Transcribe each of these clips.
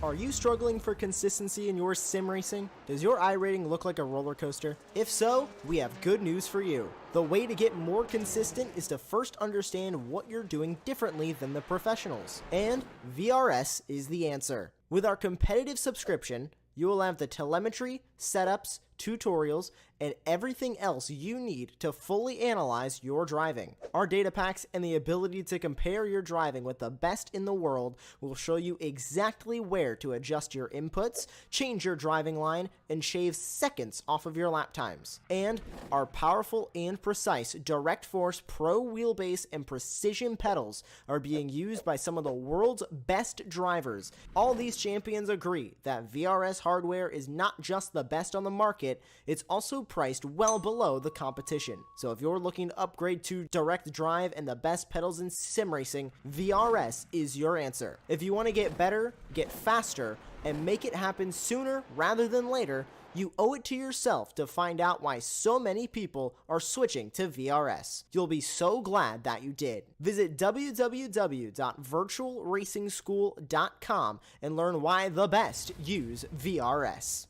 Are you struggling for consistency in your sim racing? Does your iRating look like a roller coaster? If so, we have good news for you. The way to get more consistent is to first understand what you're doing differently than the professionals. And VRS is the answer. With our competitive subscription, you will have the telemetry, setups, tutorials, and everything else you need to fully analyze your driving. Our data packs and the ability to compare your driving with the best in the world will show you exactly where to adjust your inputs, change your driving line, and shave seconds off of your lap times. And our powerful and precise Direct Force Pro wheelbase and precision pedals are being used by some of the world's best drivers. All these champions agree that VRS hardware is not just the best on the market, it's also priced well below the competition. So if you're looking to upgrade to direct drive and the best pedals in sim racing, VRS is your answer. If you want to get better, get faster, and make it happen sooner rather than later, you owe it to yourself to find out why so many people are switching to VRS. You'll be so glad that you did. Visit www.virtualracingschool.com and learn why the best use VRS.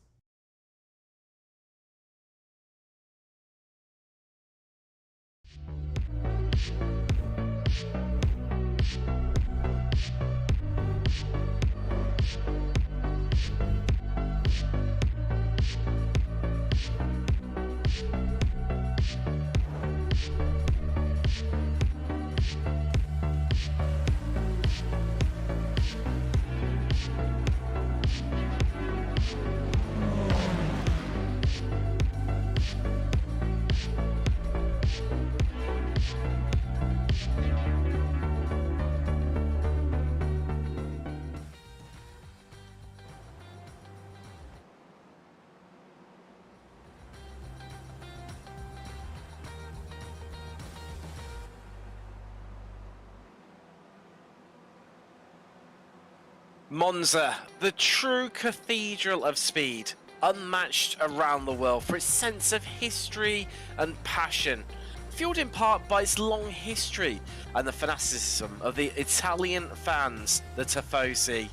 Monza, the true cathedral of speed, unmatched around the world for its sense of history and passion, fueled in part by its long history and the fanaticism of the Italian fans, the Tifosi.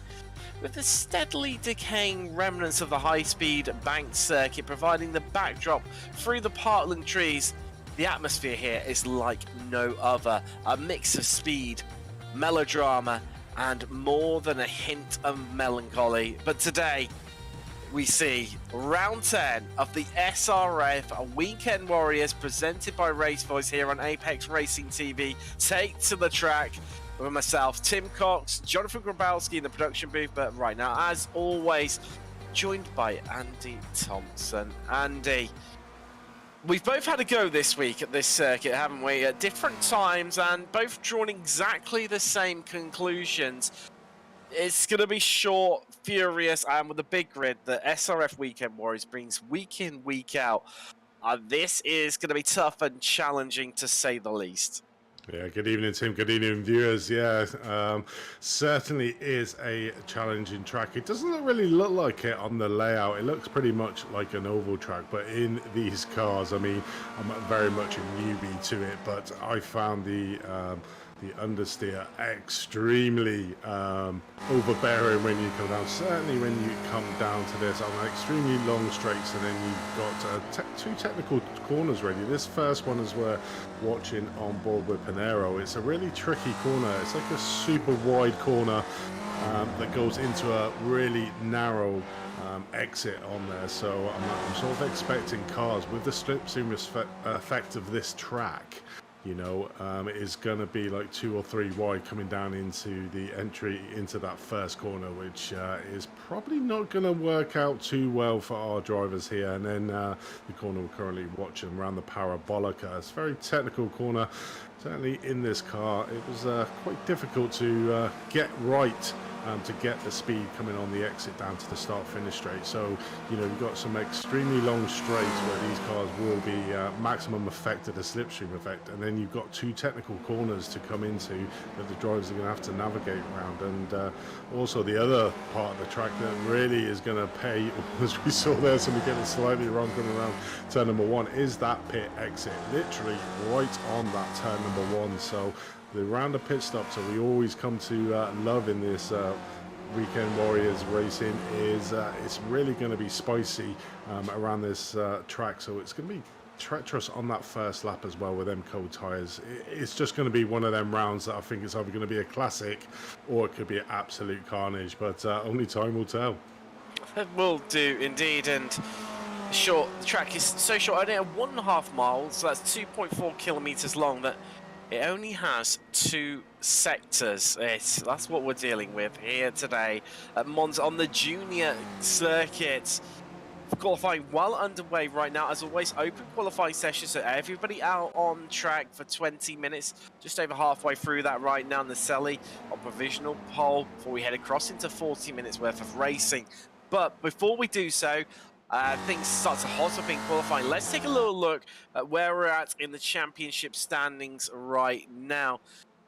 With the steadily decaying remnants of the high-speed banked circuit providing the backdrop through the parkland trees, the atmosphere here is like no other, a mix of speed, melodrama, and more than a hint of melancholy. But today, we see round 10 of the SRF Weekend Warriors presented by RaceVoice here on Apex Racing TV take to the track with myself, Tim Cox, Jonathan Grabowski in the production booth, but right now, as always, joined by Andy Thompson. Andy, we've both had a go this week at this circuit, haven't we? At different times and both drawn exactly the same conclusions. It's going to be short, furious, and with a big grid that SRF Weekend Warriors brings week in, week out. This is going to be tough and challenging to say the least. Yeah, good evening, Tim. Good evening, viewers. Yeah, certainly is a challenging track. It doesn't really look like it on the layout. It looks pretty much like an oval track, but in these cars, I mean, I'm very much a newbie to it, but I found the understeer extremely overbearing when you come down. Certainly when you come down to this on extremely long straights, and then you've got two technical corners ready. This first one, as we're watching on board with Panero, it's a really tricky corner. It's like a super wide corner that goes into a really narrow exit on there. So I'm sort of expecting cars with the slipstream effect of this track, you know, it is going to be like 2 or 3 wide coming down into the entry into that first corner, which is probably not going to work out too well for our drivers here. And then the corner we're currently watching around the Parabolica, it's a very technical corner. Certainly in this car, it was quite difficult to get right, to get the speed coming on the exit down to the start-finish straight. So, you know, you've got some extremely long straights where these cars will be maximum effect of the slipstream effect, and then you've got 2 technical corners to come into that the drivers are going to have to navigate around. And also the other part of the track that really is going to pay, as we saw there, somebody getting slightly wrong coming around turn number 1, is that pit exit, literally right on that turn number 1. So the round of pit stops that we always come to love in this Weekend Warriors Racing is it's really going to be spicy around this track, so it's going to be treacherous on that first lap as well with them cold tyres. It's just going to be one of them rounds that I think it's either going to be a classic or it could be an absolute carnage, but only time will tell. It will do indeed, and short. The track is so short, only at 1.5 miles, so that's 2.4 kilometers long. That it only has 2 sectors. That's what we're dealing with here today at Monza on the junior circuit. Qualifying well underway right now. As always, open qualifying session, so everybody out on track for 20 minutes. Just over halfway through that right now in the Selly on provisional pole before we head across into 40 minutes worth of racing. But before we do so, things start to hot up in qualifying. Let's take a little look at where we're at in the championship standings right now.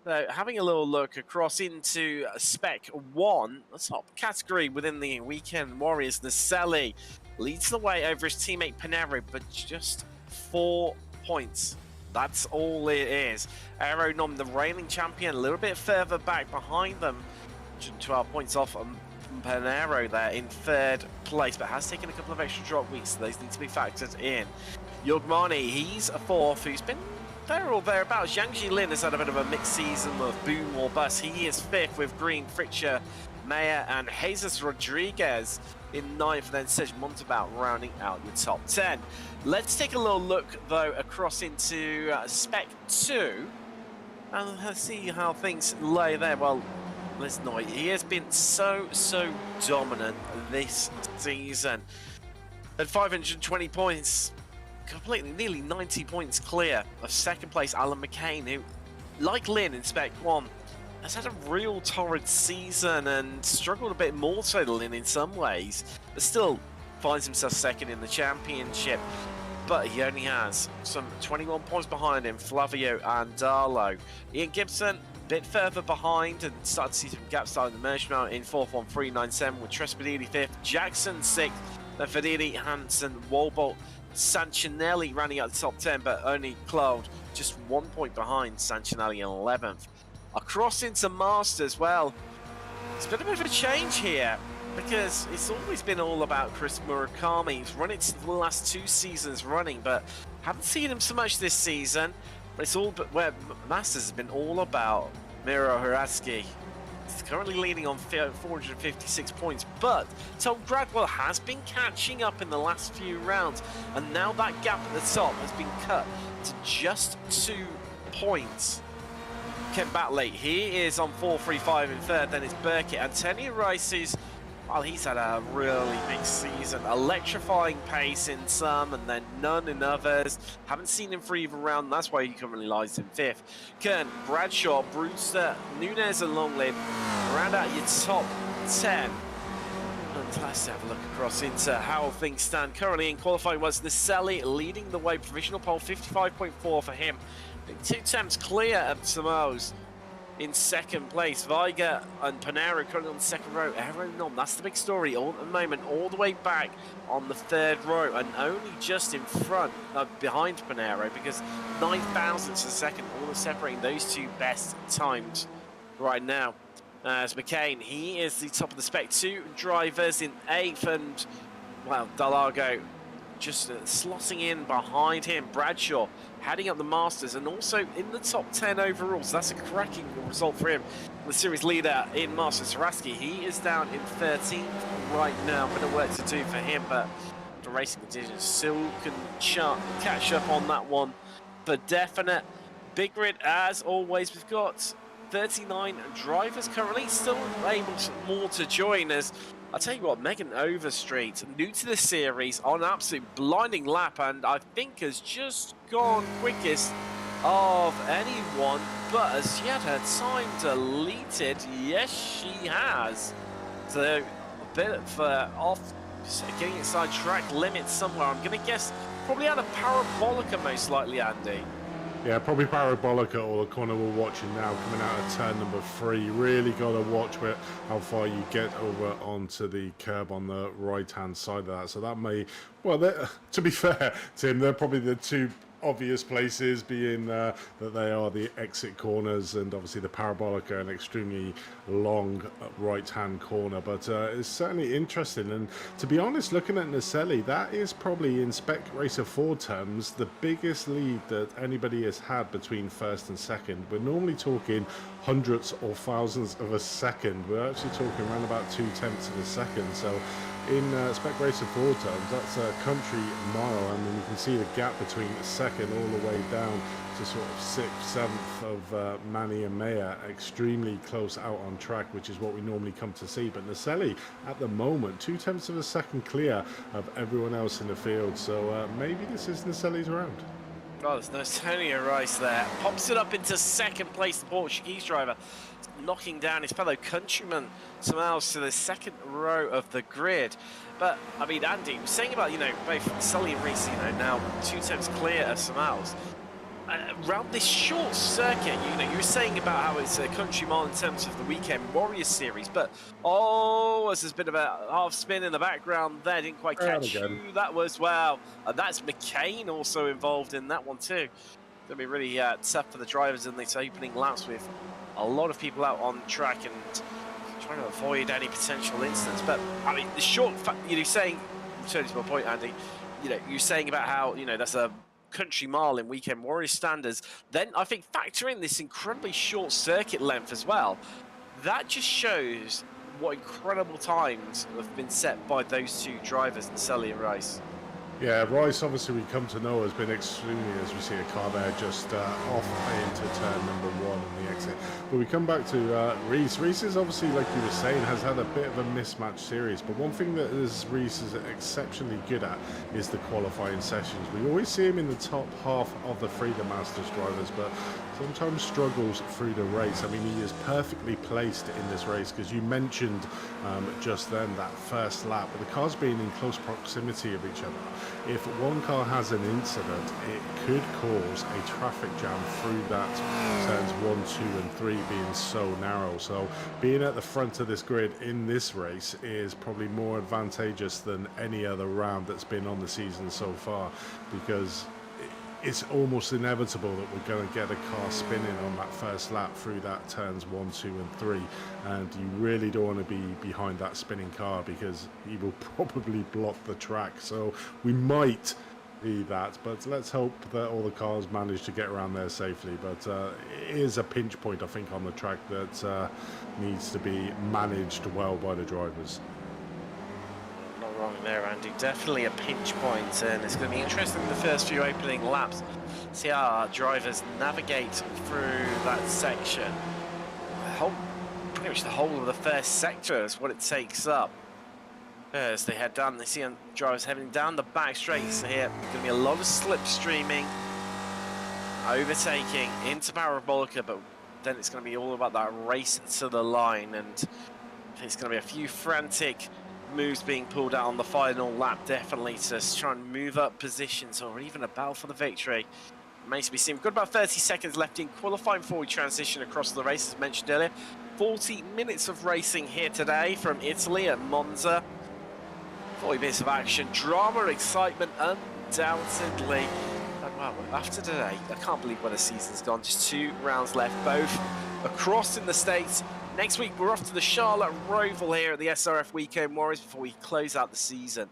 So having a little look across into Spec 1, the top category within the Weekend Warriors, the Selly leads the way over his teammate Panero, but just 4 points. That's all it is. Aeronom, the reigning champion, a little bit further back behind them. 12 points off from Panero there in 3rd place, but has taken a couple of extra drop weeks, so those need to be factored in. Yugmani, he's a 4th who's been there or thereabouts. Yang Lin has had a bit of a mixed season of boom or bust. He is 5th with Green, Fritcher, Mayer, and Jesus Rodriguez in 9th, then Serge Montebaut rounding out your top 10. Let's take a little look, though, across into Spec 2, and let's see how things lay there. Well, listen, he has been so dominant this season. At 520 points, completely, nearly 90 points clear of 2nd place Alan McCain, who, like Lynn in Spec 1, has had a real torrid season and struggled a bit more so than Lynn in some ways, but still finds himself 2nd in the championship. But he only has some 21 points behind him, Flavio and Darlow. Ian Gibson, a bit further behind, and start to see some gaps starting to emerge now in 4th on 397 with Trespedini 5th, Jackson 6th, then Fedini, Hansen, Wolbolt, Sanchinelli rounding out the top 10, but only Claude just 1 point behind Sanchinelli in 11th. Across into Masters, well, it's been a bit of a change here because it's always been all about Chris Murakami. He's run it the last 2 seasons running, but haven't seen him so much this season. But it's all but where Masters has been all about Miro Haratsky. He's currently leading on 456 points, but Tom Gradwell has been catching up in the last few rounds, and now that gap at the top has been cut to just 2 points. Ken Batley, he is on 435 in 3rd, then it's Burkett. Antonio Rice's, well, he's had a really big season. Electrifying pace in some and then none in others. Haven't seen him for either round, that's why he currently lies in 5th. Kern, Bradshaw, Brewster, Nunez and Longley round out your top 10. And let's have a look across into how things stand. Currently in qualifying was Naselli leading the way, provisional pole 55.4 for him. 2 attempts clear at Samos in 2nd place. Viger and Panero currently on the 2nd row. Aeronom, that's the big story all at the moment, all the way back on the 3rd row and only just in front, behind Panero, because 9 thousandths a second, all separating those 2 best times right now. As McCain, he is the top of the Spec 2 drivers in 8th, and, well, Dalago just slotting in behind him. Bradshaw heading up the Masters and also in the top 10 overall, so that's a cracking result for him. The series leader in Masters, Haratsky, he is down in 13th right now. A bit of work to do for him, but the racing conditions still can catch up on that one for definite. Big grid, as always, we've got 39 drivers currently, still able to more to join us. I'll tell you what, Megan Overstreet, new to the series, on an absolute blinding lap, and I think has just gone quickest of anyone, but has yet her time deleted. Yes, she has. So a bit for off, getting inside track limit somewhere. I'm going to guess probably out of Parabolica most likely, Andy. Yeah, probably Parabolica or the corner we're watching now coming out of turn number 3. Really got to watch how far you get over onto the curb on the right-hand side of that. So that may, well, to be fair, Tim, they're probably the 2 obvious places, being that they are the exit corners, and obviously the parabolic are an extremely long right-hand corner. But it's certainly interesting, and to be honest, looking at Naselli, that is probably in Spec Racer 4 terms the biggest lead that anybody has had between first and second. We're normally talking hundreds or thousands of a second. We're actually talking around about 0.2 of a second. So in Spec Racer 4 terms, that's a country mile, and then you can see the gap between second all the way down to sort of 6th, 7th of Manny and Maya, extremely close out on track, which is what we normally come to see. But Naselli, at the moment, 0.2 of a second clear of everyone else in the field. So maybe this is Naselli's round. Oh, there's no Antonio Rice there. Pops it up into second place, the Portuguese driver, knocking down his fellow countryman, Samaels, to the second row of the grid. But, I mean, Andy was saying about, both Sully and Reese, now 0.2 clear of Samaels. Around this short circuit, you were saying about how it's a country mile in terms of the Weekend Warriors series, but there's a bit of a half spin in the background there. Didn't quite catch who that was. Wow, and that's McCain also involved in that one too. Gonna be really tough for the drivers in these opening laps with a lot of people out on track and trying to avoid any potential incidents. But I mean, the short, saying, returning to my point, Andy, you're saying about how that's a country mile in Weekend Warriors standards, then I think factor in this incredibly short circuit length as well. That just shows what incredible times have been set by those two drivers, Naselli and Rice. Yeah, Rice, obviously, we come to know, has been extremely, as we see a car there just off into turn number 1 in the exit. But we come back to Reese. Reese is obviously, like you were saying, has had a bit of a mismatched series. But one thing that Reese is exceptionally good at is the qualifying sessions. We always see him in the top half of the Freedom Masters drivers, but sometimes struggles through the race. I mean, he is perfectly placed in this race, because you mentioned just then that first lap, with the cars being in close proximity of each other. If one car has an incident, it could cause a traffic jam through that turns 1, 2 and 3 being so narrow. So being at the front of this grid in this race is probably more advantageous than any other round that's been on the season so far, because it's almost inevitable that we're going to get a car spinning on that first lap through that turns 1, 2 and 3, and you really don't want to be behind that spinning car, because he will probably block the track. So we might be that, but let's hope that all the cars manage to get around there safely. But it is a pinch point, I think, on the track that needs to be managed well by the drivers. Wrong there, Andy. Definitely a pinch point, and it's going to be interesting in the first few opening laps. See how our drivers navigate through that section. Pretty much the whole of the first sector is what it takes up. As they head down, they see drivers heading down the back straights here. Going to be a lot of slipstreaming, overtaking into Parabolica, but then it's going to be all about that race to the line, and it's going to be a few frantic moves being pulled out on the final lap, definitely to try and move up positions or even a battle for the victory. Remains to be seen. We've got about 30 seconds left in qualifying before we transition across the race, as mentioned earlier. 40 minutes of racing here today from Italy at Monza. 40 minutes of action, drama, excitement, undoubtedly. And wow, after today, I can't believe where the season's gone. Just 2 rounds left, both across in the States. Next week, we're off to the Charlotte Roval here at the SRF Weekend Warriors before we close out the season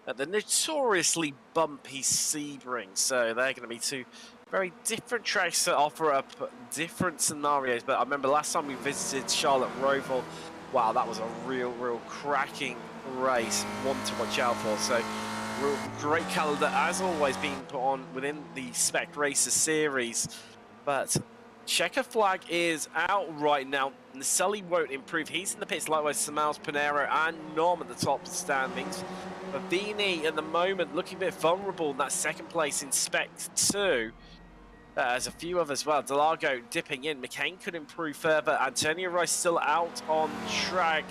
at the notoriously bumpy Sebring. So they're going to be 2 very different tracks that offer up different scenarios. But I remember last time we visited Charlotte Roval, wow, that was a real cracking race, one to watch out for. So great calendar, as always, being put on within the Spec Racer series. But checker flag is out right now. Naselli won't improve. He's in the pits, likewise Samaels, Pinero, and Norm at the top standings. But Vini at the moment looking a bit vulnerable in that second place in Spec 2. There's a few others as well. Delago dipping in. McCain could improve further. Antonio Rice still out on track.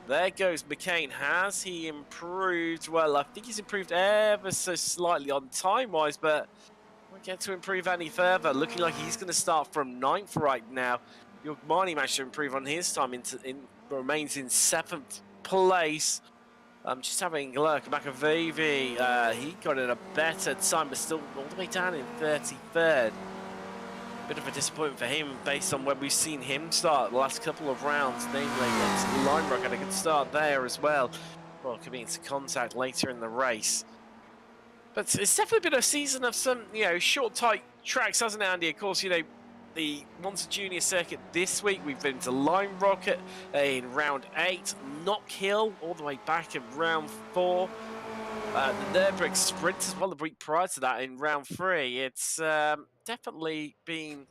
There goes McCain. Has he improved? Well, I think he's improved ever so slightly on time-wise, but won't get to improve any further. Looking like he's going to start from 9th right now. Yogmani managed to improve on his time, remains in 7th place. Just having a look, McAvey, he got in a better time, but still all the way down in 33rd. Bit of a disappointment for him based on where we've seen him start the last couple of rounds, namely Line Rock had a good start there as well. Well, coming into contact later in the race. But it's definitely been a season of some, short, tight tracks, hasn't it, Andy? Of course, the Monza Junior Circuit this week, we've been to Lime Rocket in round 8, Knock Hill all the way back in round 4, the Nürburgring Sprint as well the week prior to that in round 3. It's definitely been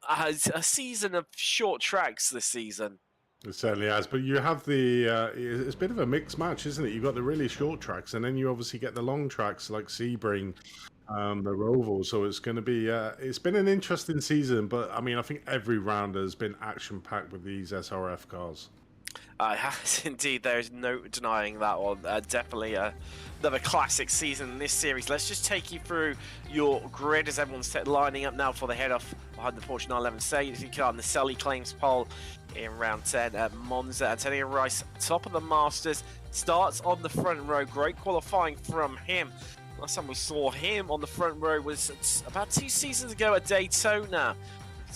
a season of short tracks this season. It certainly has, but you have the, it's a bit of a mixed match, isn't it? You've got the really short tracks, and then you obviously get the long tracks like Sebring, the Roval, so it's going to be, it's been an interesting season, but I mean, I think every round has been action-packed with these SRF cars. It has indeed, there's no denying that one. Definitely another classic season in this series. Let's just take you through your grid as everyone's lining up now for the head off behind the Porsche 911 safety car and the Selly Claims pole in round 10 at Monza. Antonio Rice, top of the Masters, starts on the front row. Great qualifying from him. Last time we saw him on the front row was about 2 seasons ago at Daytona.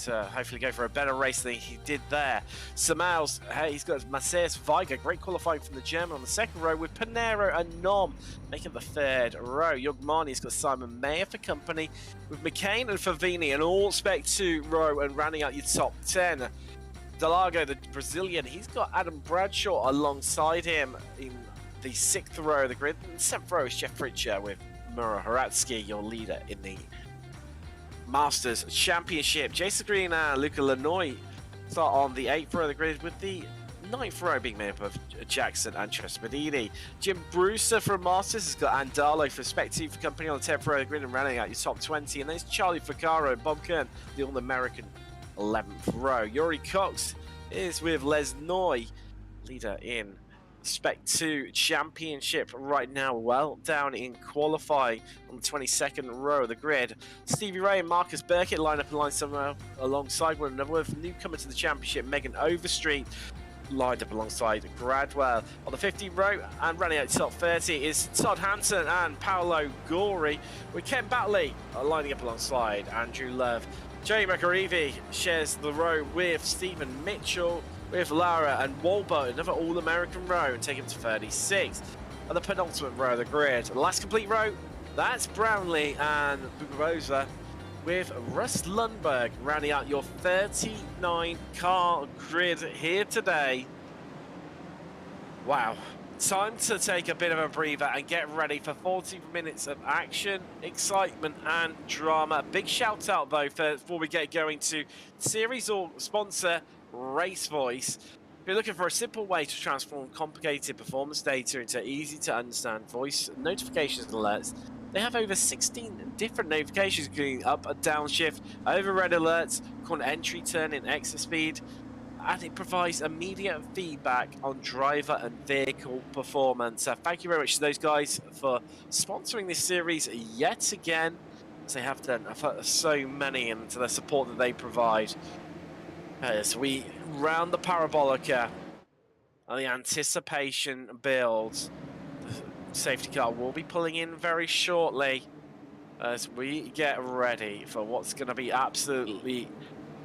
To hopefully go for a better race than he did there. Samaus, he's got Macias Weiger, great qualifying from the German on the second row, with Pinero and Nom making the third row. Yogmani's got Simon Mayer for company, with McCain and Favini an all Spec 2 row, and rounding out your top 10. Delago, the Brazilian, he's got Adam Bradshaw alongside him in the 6th row of the grid. And 7th row is Jeff Pritchard with Mura Haratsky, your leader in the Masters Championship. Jason Green and Luca Lanoy start on the 8th row of the grid, with the 9th row being made up of Jackson and Trespadini. Jim Brewster from Masters has got Andalo for Spec 2 for company on the 10th row of the grid and rounding out your top 20. And there's Charlie Ficaro and Bob Kern, the All-American 11th row. Yuri Cox is with Les Noy, leader in Spec 2 Championship right now, well down in qualifying on the 22nd row of the grid. Stevie Ray and Marcus Burkett line up and line somewhere alongside one another, with newcomer to the championship Megan Overstreet lined up alongside Gradwell. On the 15th row and running out top 30 is Todd Hansen and Paolo Gori, with Ken Batley lining up alongside Andrew Love. Jay McAreevy shares the row with Stephen Mitchell, with Lara and Walbot, another All-American row, and take him to 36th. At the penultimate row of the grid, the last complete row, that's Brownlee and Bugarosa, with Russ Lundberg rounding out your 39-car grid here today. Wow. Time to take a bit of a breather and get ready for 40 minutes of action, excitement and drama. Big shout out though before we get going to series or sponsor RaceVoice. If you're looking for a simple way to transform complicated performance data into easy to understand voice notifications and alerts, they have over 16 different notifications, including up and downshift, overhead alerts, corner entry, turn in exit speed, and it provides immediate feedback on driver and vehicle performance. Thank you very much to those guys for sponsoring this series yet again, as they have done for so many, and to the support that they provide. As we round the parabolica and the anticipation builds, the safety car will be pulling in very shortly as we get ready for what's going to be absolutely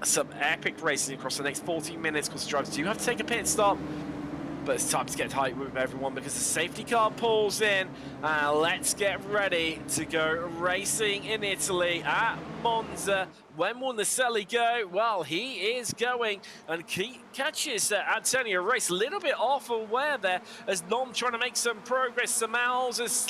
some epic racing across the next 14 minutes, because the drivers do have to take a pit stop. But it's time to get tight with everyone because the safety car pulls in. Let's get ready to go racing in Italy at Monza. When will Naselli go? Well, he is going, and he catches Antonio Race a little bit off aware there as Nom trying to make some progress. Samals is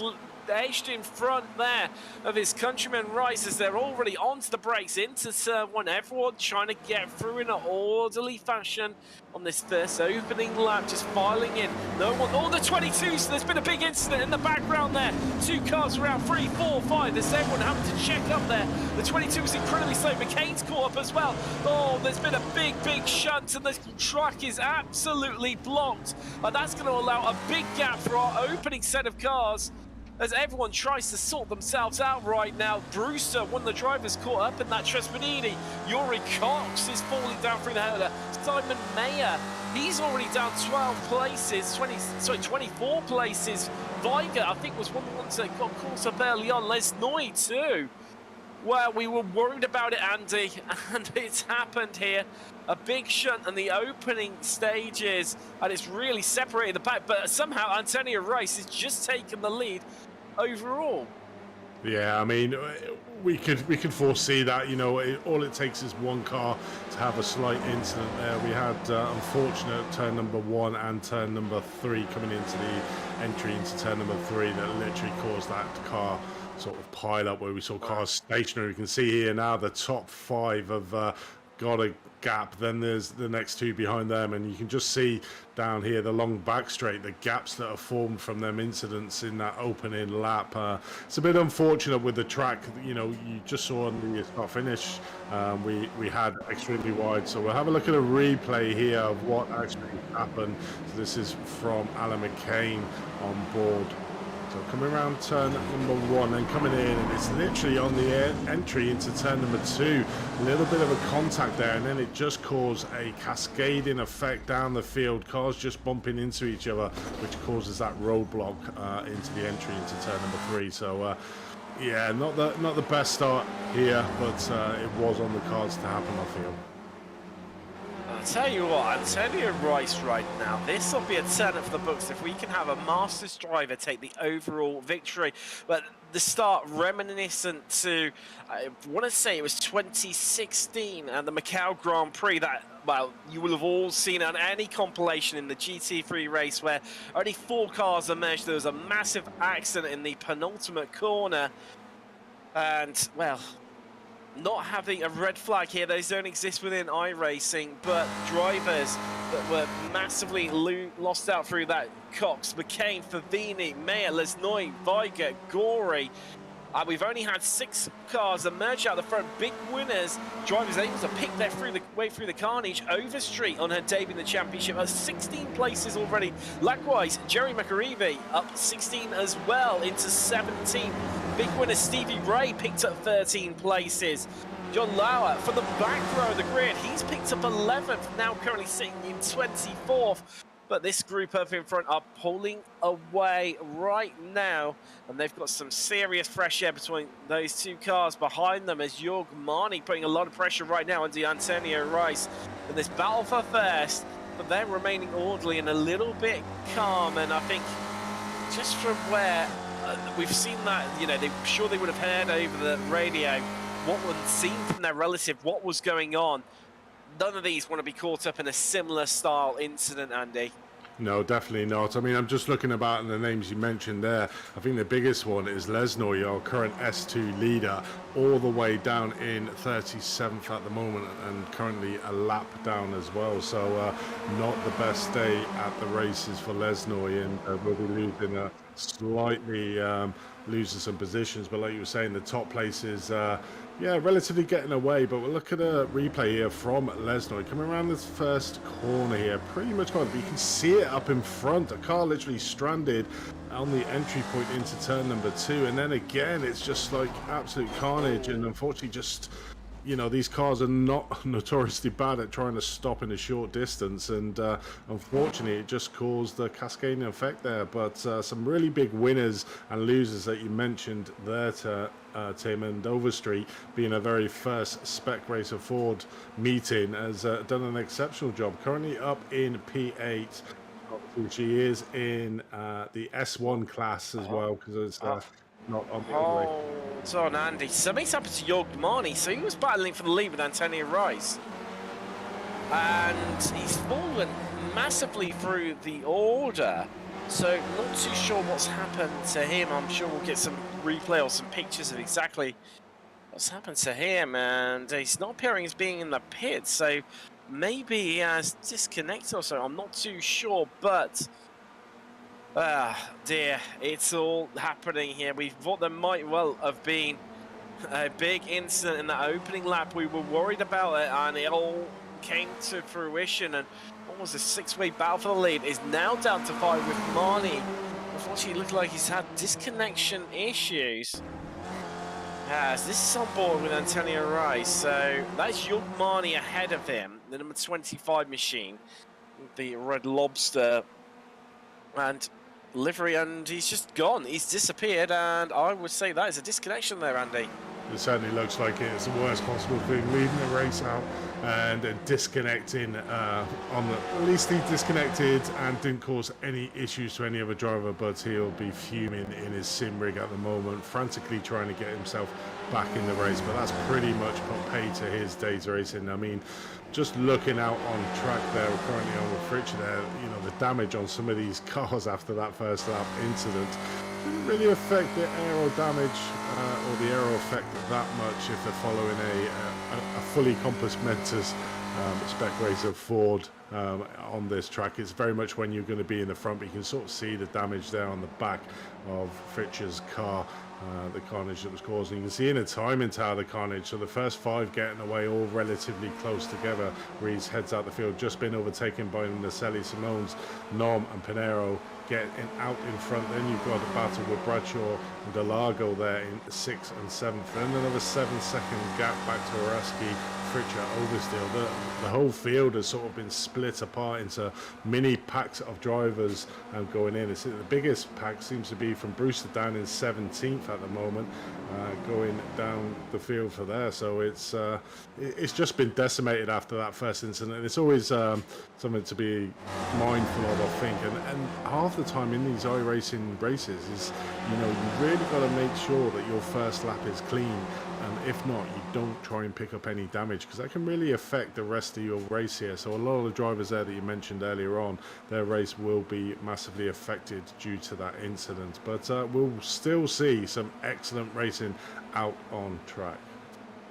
edged in front there of his countryman Rice as they're already onto the brakes into turn one. Everyone trying to get through in an orderly fashion on this first opening lap, just filing in. No one, the 22s, so there's been a big incident in the background there. 2 cars around 3, 4, 5. There's everyone having to check up there. The 22 is incredibly slow. McCain's caught up as well. Oh, there's been a big shunt, and the track is absolutely blocked. And that's going to allow a big gap for our opening set of cars, as everyone tries to sort themselves out right now. Brewster, one of the drivers, caught up in that Trespanini. Yuri Cox is falling down through the header. Simon Mayer He's already down 12 places, 24 places. Viger, I think, was one of the ones that got caught up early on. Les Noy too. Well, we were worried about it, Andy, and it's happened here. A big shunt in the opening stages, and it's really separated the pack, but somehow Antonio Rice has just taken the lead overall. Yeah, I mean, we could foresee that. You know, all it takes is one car to have a slight incident there. We had unfortunate turn number 1 and turn number 3 coming into the entry into turn number 3 that literally caused that car sort of pile up where we saw cars stationary. You can see here now the top 5 have got a gap, then there's the next 2 behind them, and you can just see down here the long back straight, the gaps that are formed from them incidents in that opening lap. It's a bit unfortunate with the track. You know, you just saw on the start finish we had extremely wide, so we'll have a look at a replay here of what actually happened. So this is from Alan McCain on board. So coming around turn number 1 and coming in, and it's literally on the entry into turn number 2. A little bit of a contact there, and then it just caused a cascading effect down the field. Cars just bumping into each other, which causes that roadblock into the entry into turn number 3. So yeah, not the best start here, but it was on the cards to happen, I feel. I'll tell you what, Antonio Rice right now, this will be a turn up for the books if we can have a Masters driver take the overall victory. But the start reminiscent to, I want to say it was 2016 and the Macau Grand Prix that, well, you will have all seen on any compilation in the GT3 race where only 4 cars emerged. There was a massive accident in the penultimate corner and, well, not having a red flag here, those don't exist within iRacing, but drivers that were massively lost out through that. Cox, McCain, Favini, Mayer, Lesnoy, Viger, Gory. We've only had 6 cars emerge out the front. Big winners. Drivers able to pick their way through the carnage. Overstreet on her debut in the championship has 16 places already. Likewise, Jerry McAreevy up 16 as well into 17. Big winner Stevie Ray picked up 13 places. John Lauer from the back row of the grid, he's picked up 11th, now currently sitting in 24th. But this group up in front are pulling away right now, and they've got some serious fresh air between those 2 cars behind them as Jorg Marni putting a lot of pressure right now on Antonio Rice in this battle for first, but they're remaining orderly and a little bit calm. And I think just from where we've seen that, you know, I'm sure they would have heard over the radio what was seen from their relative, what was going on. None of these want to be caught up in a similar style incident, Andy. No, definitely not. I mean, I'm just looking about the names you mentioned there. I think the biggest one is Lesnoy, our current S2 leader, all the way down in 37th at the moment and currently a lap down as well. So not the best day at the races for Lesnoy, and we'll be losing slightly losing some positions. But like you were saying, the top places, yeah, relatively getting away. But we'll look at a replay here from Lesnoy coming around this first corner here. Pretty much gone, but you can see it up in front. A car literally stranded on the entry point into turn number 2, and then again it's just like absolute carnage. And unfortunately, just, you know, these cars are not notoriously bad at trying to stop in a short distance, and unfortunately it just caused the cascading effect there. But some really big winners and losers that you mentioned there, Tim, and Overstreet being a very first spec racer Ford meeting has done an exceptional job, currently up in P8. She is in the S1 class as well, because it's not on the other way. Hold on, Andy. Something's happened to Jorg Marni. So he was battling for the lead with Antonio Rice, and he's fallen massively through the order. So not too sure what's happened to him. I'm sure we'll get some replay or some pictures of exactly what's happened to him. And he's not appearing as being in the pit, so maybe he has disconnected or so. I'm not too sure, but dear, it's all happening here. We thought there might well have been a big incident in that opening lap. We were worried about it, and it all came to fruition. And what was a 6-way battle for the lead is now down to 5 with Marni. Unfortunately, it looked like he's had disconnection issues. As this is on board with Antonio Rice, so that's Jorg Marni ahead of him, the number 25 machine. the Red Lobster and livery, and he's just gone. He's disappeared, and I would say that is a disconnection there, Andy. It certainly looks like it's the worst possible thing, leading the race out and disconnecting at least he disconnected and didn't cause any issues to any other driver, but he'll be fuming in his sim rig at the moment, frantically trying to get himself back in the race, but that's pretty much put pay to his day's racing. I mean, just looking out on track there, we're currently on with Fritsch there, you know, the damage on some of these cars after that first lap incident didn't really affect the aero damage or the aero effect that much if they're following a fully compass Mentis spec racer Ford on this track. It's very much when you're going to be in the front, but you can sort of see the damage there on the back of Fritsch's car, the carnage that was caused. And you can see in the timing tower the carnage, so the first 5 getting away all relatively close together. Reese heads out the field, just been overtaken by Naselli, Simones, Nom and Pinero getting out in front. Then you've got a battle with Bradshaw and Delago there in 6th and 7th. Then another 7-second gap back to Araski, Fritcher, Oversteel. The whole field has sort of been split apart into mini packs of drivers going in. The biggest pack seems to be from Brewster down in 17th at the moment, going down the field for there. So it's just been decimated after that first incident. It's always something to be mindful of, I think. And half the time in these iRacing races is, you know, you really got to make sure that your first lap is clean. And if not, you don't try and pick up any damage, because that can really affect the rest of your race here. So a lot of the drivers there that you mentioned earlier on, their race will be massively affected due to that incident. But we'll still see some excellent racing out on track.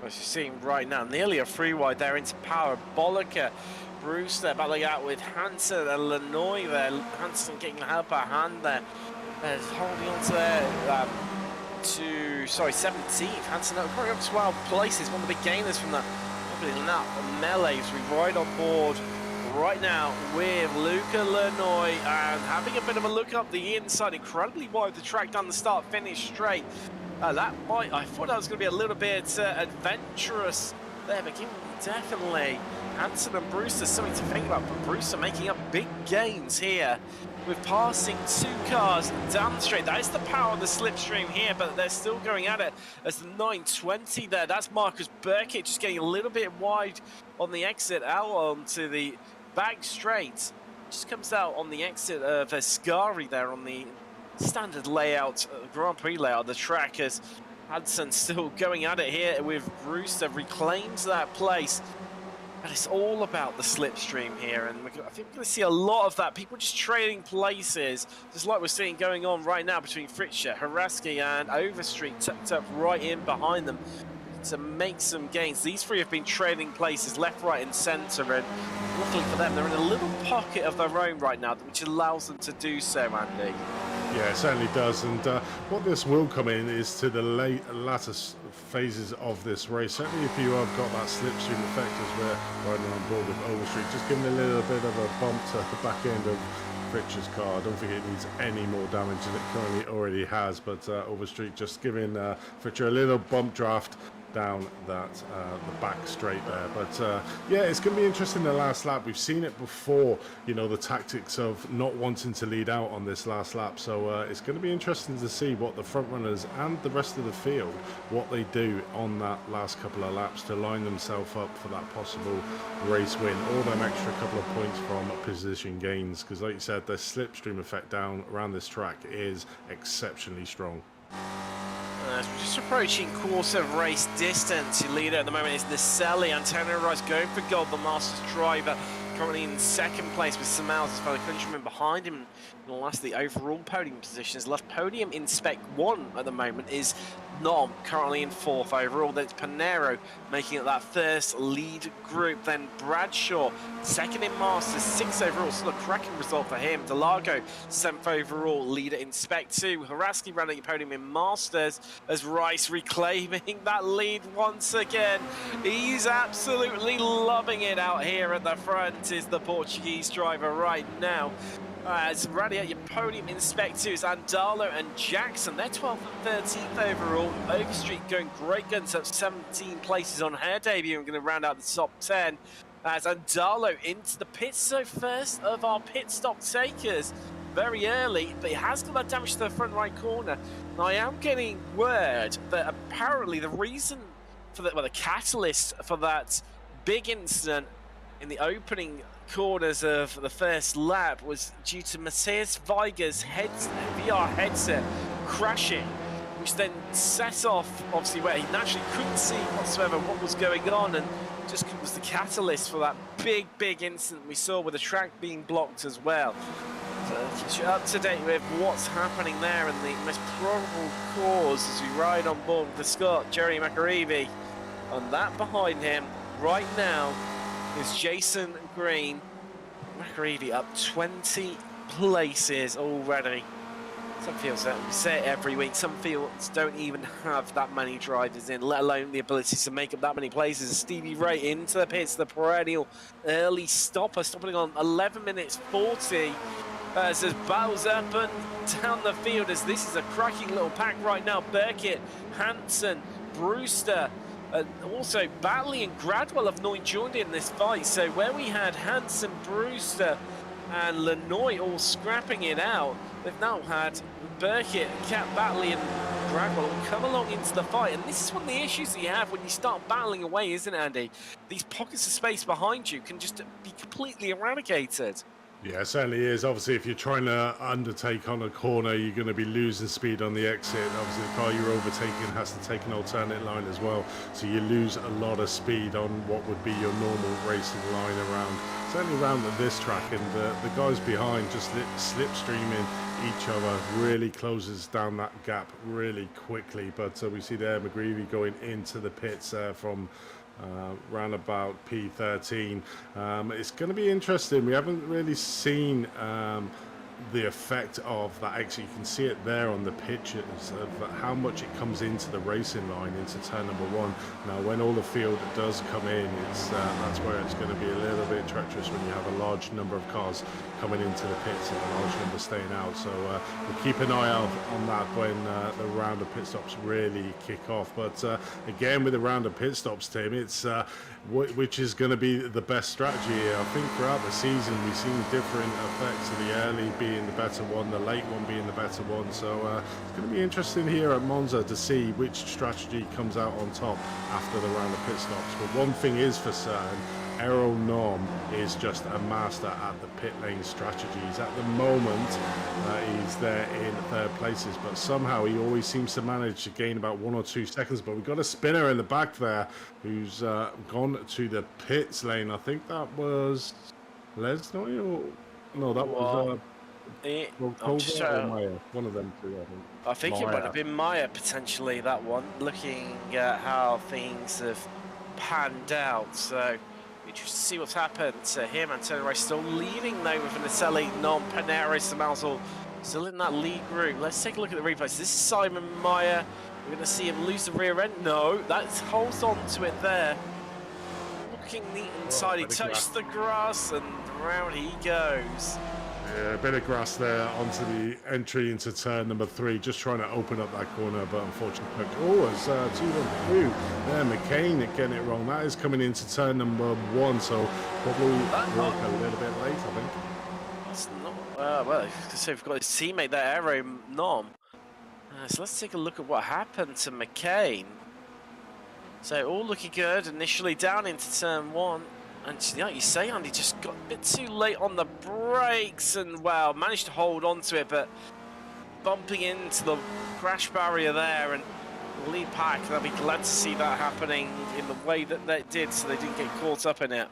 As you're seeing right now, nearly a free wide there into Parabolica. Brewster battling out with Hansen and Lanoy there. Hansen getting the help at hand there. Holding on to there. 17th. Hansen currently up to 12 places, one of the big gainers from that lap melee. So we ride on board right now with Luca Lanoy and having a bit of a look up the inside. Incredibly wide the track down the start finish straight. I thought that was going to be a little bit adventurous there, but definitely Hansen and Brewster something to think about. But Brewster making up big gains here with passing 2 cars down the straight. That is the power of the slipstream here, but they're still going at it as the 920 there. That's Marcus Burkitt just getting a little bit wide on the exit out onto the back straight. Just comes out on the exit of Ascari there on the standard layout, Grand Prix layout of the track, as Hudson still going at it here with Brewster, reclaims that place. And it's all about the slipstream here, and I think we're going to see a lot of that. People just trading places, just like we're seeing going on right now between Fritcher, Haraski and Overstreet, tucked up right in behind them to make some gains. These 3 have been trading places left, right and centre, and luckily for them, they're in a little pocket of their own right now, which allows them to do so, Andy. Yeah, it certainly does. And what this will come in is to the latter phases of this race. Certainly if you have got that slipstream effect as we're riding on board with Overstreet, just giving a little bit of a bump to the back end of Fritcher's car. I don't think it needs any more damage than it currently already has, but Overstreet just giving Fritcher a little bump draft down that the back straight there. But yeah, it's going to be interesting the last lap. We've seen it before, you know, the tactics of not wanting to lead out on this last lap. So it's going to be interesting to see what the front runners and the rest of the field, what they do on that last couple of laps to line themselves up for that possible race win, or them extra couple of points from position gains, because like you said, the slipstream effect down around this track is exceptionally strong. We're just approaching quarter of race distance. Your leader at the moment is Naselli. Antonio Rice going for gold, the Masters driver. Currently in 2nd place with Samals, his fellow countryman behind him. And last, the overall podium position is left podium in Spec 1 at the moment is Nom, currently in 4th overall. Then it's Panero making it that first lead group. Then Bradshaw, 2nd in Masters, 6th overall. Still a cracking result for him. Delago, 7th overall, leader in Spec 2. Haraski running a podium in Masters as Rice reclaiming that lead once again. He's absolutely loving it out here at the front, is the Portuguese driver right now. As ready at your podium in Spec 2 is Andalo and Jackson. They're 12th and 13th overall. Overstreet going great guns up 17 places on her debut and going to round out the top 10. as Andalo into the pits. So first of our pit stop takers very early, but he has got that damage to the front right corner. Now I am getting word that apparently the reason for the, well, the catalyst for that big incident in the opening corners of the first lap was due to Matthias Weiger's VR headset crashing, which then set off, obviously, where he naturally couldn't see whatsoever what was going on, and just was the catalyst for that big incident we saw with the track being blocked as well. So keeps you up to date with what's happening there, and the most probable cause as we ride on board with the Scot, Jerry McAreevy. And that behind him right now is Jason Green. McAreevy up 20 places already. Some fields, we say it every week, some fields don't even have that many drivers in, let alone the ability to make up that many places. Stevie Ray into the pits, the perennial early stopper, stopping on 11 minutes 40. As battles up and down the field, as this is a cracking little pack right now. Burkett, Hansen, Brewster, and also Batley and Gradwell have not joined in this fight. So where we had Hansen, Brewster and Lanoy all scrapping it out, they've now had Burkett, Cat Batley and Gradwell all come along into the fight. And this is one of the issues that you have when you start battling away, isn't it, Andy? These pockets of space behind you can just be completely eradicated. Yeah, it certainly is. Obviously, if you're trying to undertake on a corner, you're going to be losing speed on the exit. Obviously, the car you're overtaking has to take an alternate line as well. So you lose a lot of speed on what would be your normal racing line around, certainly around this track. And the guys behind just slipstreaming each other really closes down that gap really quickly. But we see there McGreevy going into the pits from round about P13. It's going to be interesting. We haven't really seen the effect of that. Actually, you can see it there on the pictures of how much it comes into the racing line into turn number one. Now, when all the field does come in, it's that's where it's going to be a little bit treacherous when you have a large number of cars coming into the pits and a large number staying out. So we'll keep an eye out on that when the round of pit stops really kick off. But again, with the round of pit stops, Tim, it's which is going to be the best strategy. I think throughout the season we've seen different effects of the early being the better one, the late one being the better one. So it's going to be interesting here at Monza to see which strategy comes out on top after the round of pit stops. But one thing is for certain, Errol Norm is just a master at the pit lane strategies. At the moment, he's there in third places, but somehow he always seems to manage to gain about 1 or 2 seconds. But we've got a spinner in the back there who's gone to the pits lane. I think that was Lesnoy, or no, that was Meyer. One of them two, I think. I think Meyer. It might have been Meyer potentially, that one, looking at how things have panned out. So interesting to see what's happened to him. Antonio Rice still leading though with Nacelle, Non, Panera, Samalzal still in that lead group. Let's take a look at the replays. This is Simon Meyer. We're going to see him lose the rear end. No, that holds on to it there. Looking neat and tidy. Touched the grass and round he goes. Yeah, a bit of grass there onto the entry into turn number 3, just trying to open up that corner, but unfortunately, it's 2-1-2 there. McCain getting it wrong. That is coming into turn number 1, so probably work a little bit late, I think. That's not well. So we've got his teammate there, Aero Nom. So let's take a look at what happened to McCain. So all looking good initially down into turn 1. And like you say, Andy, just got a bit too late on the brakes and, well, managed to hold on to it, but bumping into the crash barrier there, and the lead pack, they'll be glad to see that happening in the way that they did, so they didn't get caught up in it.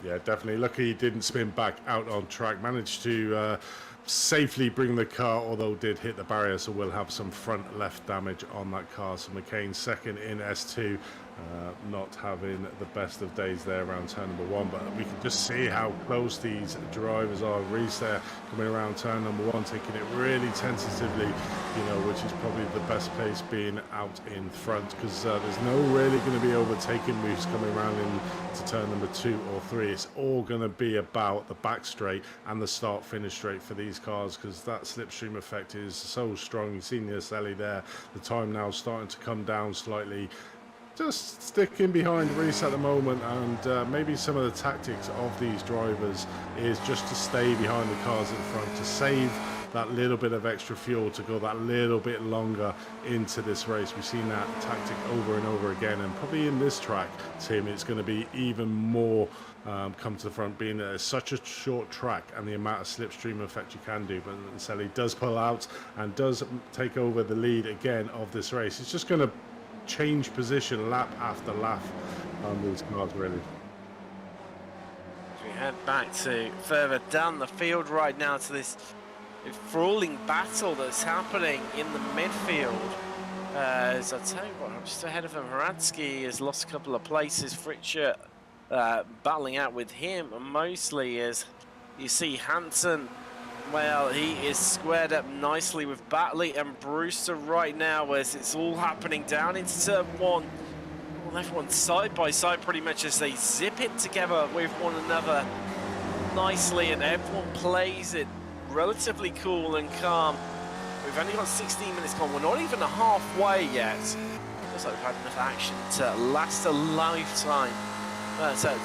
Yeah, definitely. Lucky he didn't spin back out on track. Managed to safely bring the car, although did hit the barrier, so we'll have some front left damage on that car. So McCain second in S2. Not having the best of days there around turn number 1, but we can just see how close these drivers are. Reese there coming around turn number 1, taking it really tentatively, you know, which is probably the best place being out in front, because there's no really going to be overtaking moves coming around into turn number 2 or 3. It's all going to be about the back straight and the start finish straight for these cars, because that slipstream effect is so strong. You've seen the Aselli there, the time now starting to come down slightly. just sticking behind Reese at the moment, and maybe some of the tactics of these drivers is just to stay behind the cars in front, to save that little bit of extra fuel, to go that little bit longer into this race. We've seen that tactic over and over again, and probably in this track, Tim, it's going to be even more come to the front, being that it's such a short track and the amount of slipstream effect you can do. But Sally does pull out and does take over the lead again of this race. It's just going to change position lap after lap on these cars, really. We head back to further down the field right now to this enthralling battle that's happening in the midfield. As I tell you what, I'm just ahead of him. Hradsky has lost a couple of places. Fritcher battling out with him mostly, as you see Hansen. Well, he is squared up nicely with Batley and Brewster right now, as it's all happening down into turn 1. Well, everyone's side by side pretty much as they zip it together with one another nicely, and everyone plays it relatively cool and calm. We've only got 16 minutes gone. We're not even halfway yet. Looks like we've had enough action to last a lifetime. So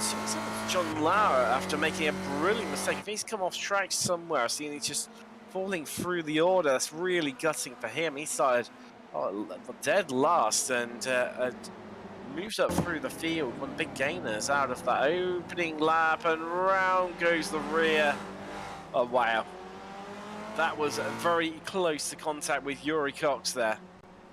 John Lauer, after making a brilliant mistake, if he's come off track somewhere, I've seen he's just falling through the order. That's really gutting for him. He started dead last and moves up through the field. One of the big gainers out of that opening lap, and round goes the rear. Oh, wow. That was very close to contact with Yuri Cox there.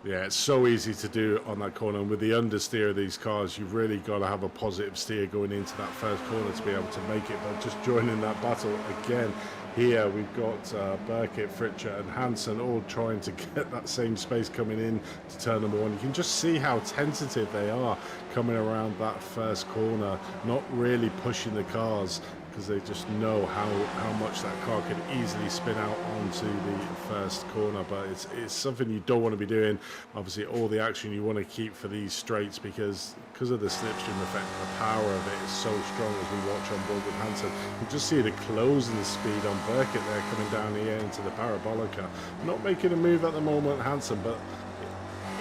Yeah, it's so easy to do on that corner, and with the understeer of these cars, you've really got to have a positive steer going into that first corner to be able to make it. But just joining that battle again here, we've got Burkett, Fritcher and Hansen all trying to get that same space coming in to turn number 1. You can just see how tentative they are coming around that first corner, not really pushing the cars, because they just know how much that car could easily spin out onto the first corner. But it's something you don't want to be doing. Obviously, all the action you want to keep for these straights, because of the slipstream effect, the power of it is so strong as we watch on board with Hansen. You just see the closing speed on Burkett there coming down here into the Parabolica. Not making a move at the moment, Hansen, but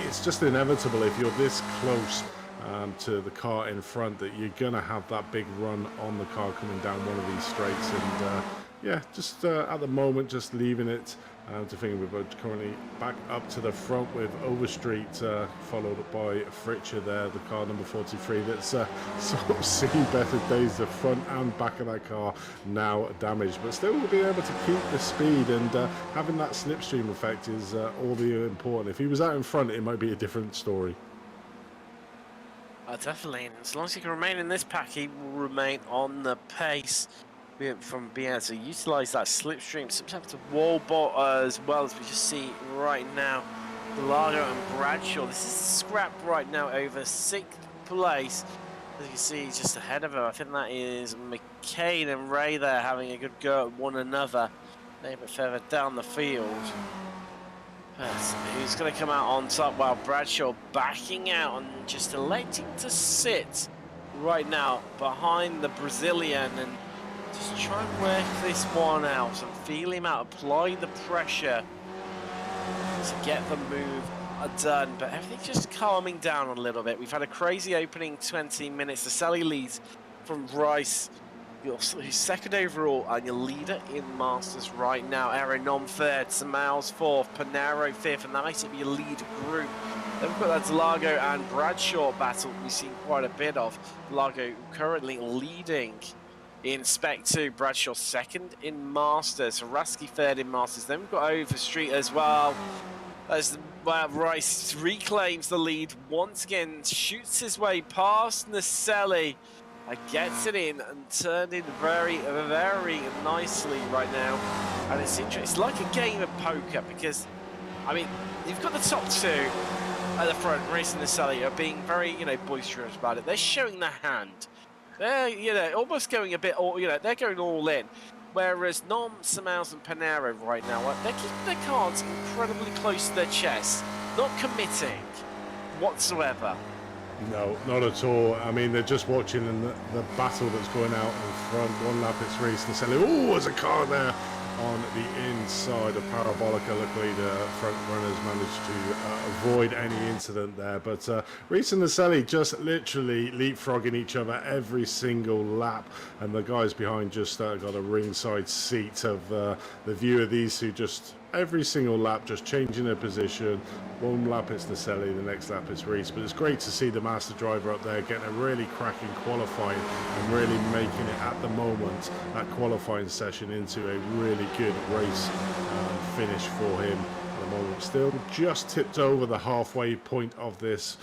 it's just inevitable if you're this close to the car in front that you're gonna have that big run on the car coming down one of these straights. And yeah, just at the moment, just leaving it to think we're currently back up to the front with Overstreet, followed by Fritcher there, the car number 43 that's sort of seen better days. The front and back of that car now damaged, but still will be able to keep the speed, and having that slipstream effect is all the important. If he was out in front, it might be a different story. Definitely, and as long as he can remain in this pack, he will remain on the pace from being able to utilise that slipstream. Sometimes to wall bot as well, as we just see right now. Largo and Bradshaw, this is scrap right now over 6th place. As you can see, just ahead of him, I think that is McCain and Ray there having a good go at one another. A little bit further down the field. Who's going to come out on top? While Bradshaw backing out and just electing to sit right now behind the Brazilian and just try and work this one out and feel him out, apply the pressure to get the move done. But everything's just calming down a little bit. We've had a crazy opening 20 minutes. The Sally leads from Rice, who's 2nd overall, and your leader in Masters right now. Aaron on 3rd, Samals 4th, Panaro 5th, and that makes it your lead group. Then we've got that Delago and Bradshaw battle we've seen quite a bit of. Delago currently leading in Spec 2, Bradshaw 2nd in Masters, Hradsky 3rd in Masters. Then we've got Overstreet as well, as Rice reclaims the lead once again, shoots his way past Naselli. Gets it in and turned in very, very nicely right now. And it's interesting. It's like a game of poker, because, I mean, you've got the top 2 at the front, Race and Naselli, are being very, boisterous about it. They're showing their hand. They're, almost going a bit, they're going all in. Whereas Nom, Samals and Panero right now, they're keeping their cards incredibly close to their chest, not committing whatsoever. No, not at all. I mean, they're just watching the battle that's going out in front. One lap it's Reese and Sally. Oh, there's a car there on the inside of Parabolica. Luckily, the front runners managed to avoid any incident there. But Reese and Naselli just literally leapfrogging each other every single lap. And the guys behind just got a ringside seat of the view of these two just every single lap, just changing their position. One lap it's Naselli, the next lap it's Reese. But it's great to see the master driver up there getting a really cracking qualifying and really making it at the moment, that qualifying session, into a really good race finish for him at the moment. Still just tipped over the halfway point of this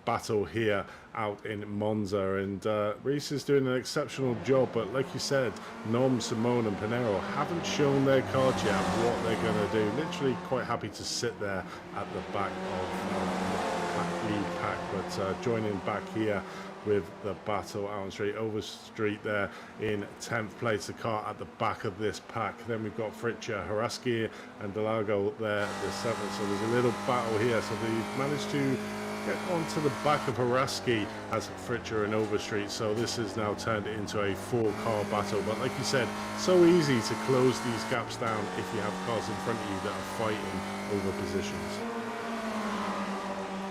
battle here out in Monza, and Reese is doing an exceptional job, but like you said, Norm, Simone and Pinero haven't shown their cards yet what they're going to do. Literally quite happy to sit there at the back of the lead pack, but joining back here with the battle out on straight Overstreet there in 10th place, the car at the back of this pack. Then we've got Fritcher, Haraski and Delago there, the 7th, so there's a little battle here. So they've managed to get onto the back of Haraski as Fritcher and Overstreet, so this has now turned into a 4-car battle. But like you said, so easy to close these gaps down if you have cars in front of you that are fighting over positions.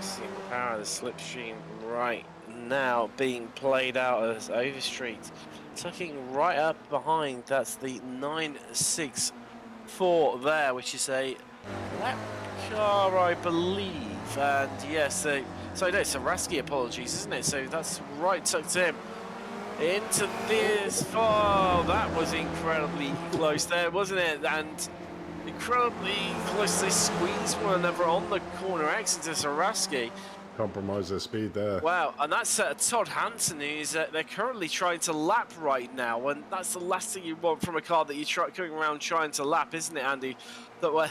Seeing the power of the slipstream right now being played out as Overstreet tucking right up behind. That's the 964 there, which is a lap car, I believe. And yes, so no, it's a Haraski, apologies, isn't it? So that's right tucked in into this. Oh, that was incredibly close there, wasn't it? And incredibly close. They squeezed one another on the corner exit as Haraski. Compromise their speed there. Wow, and that's Todd Hansen, who's they're currently trying to lap right now, and that's the last thing you want from a car that you're going around trying to lap, isn't it, Andy? That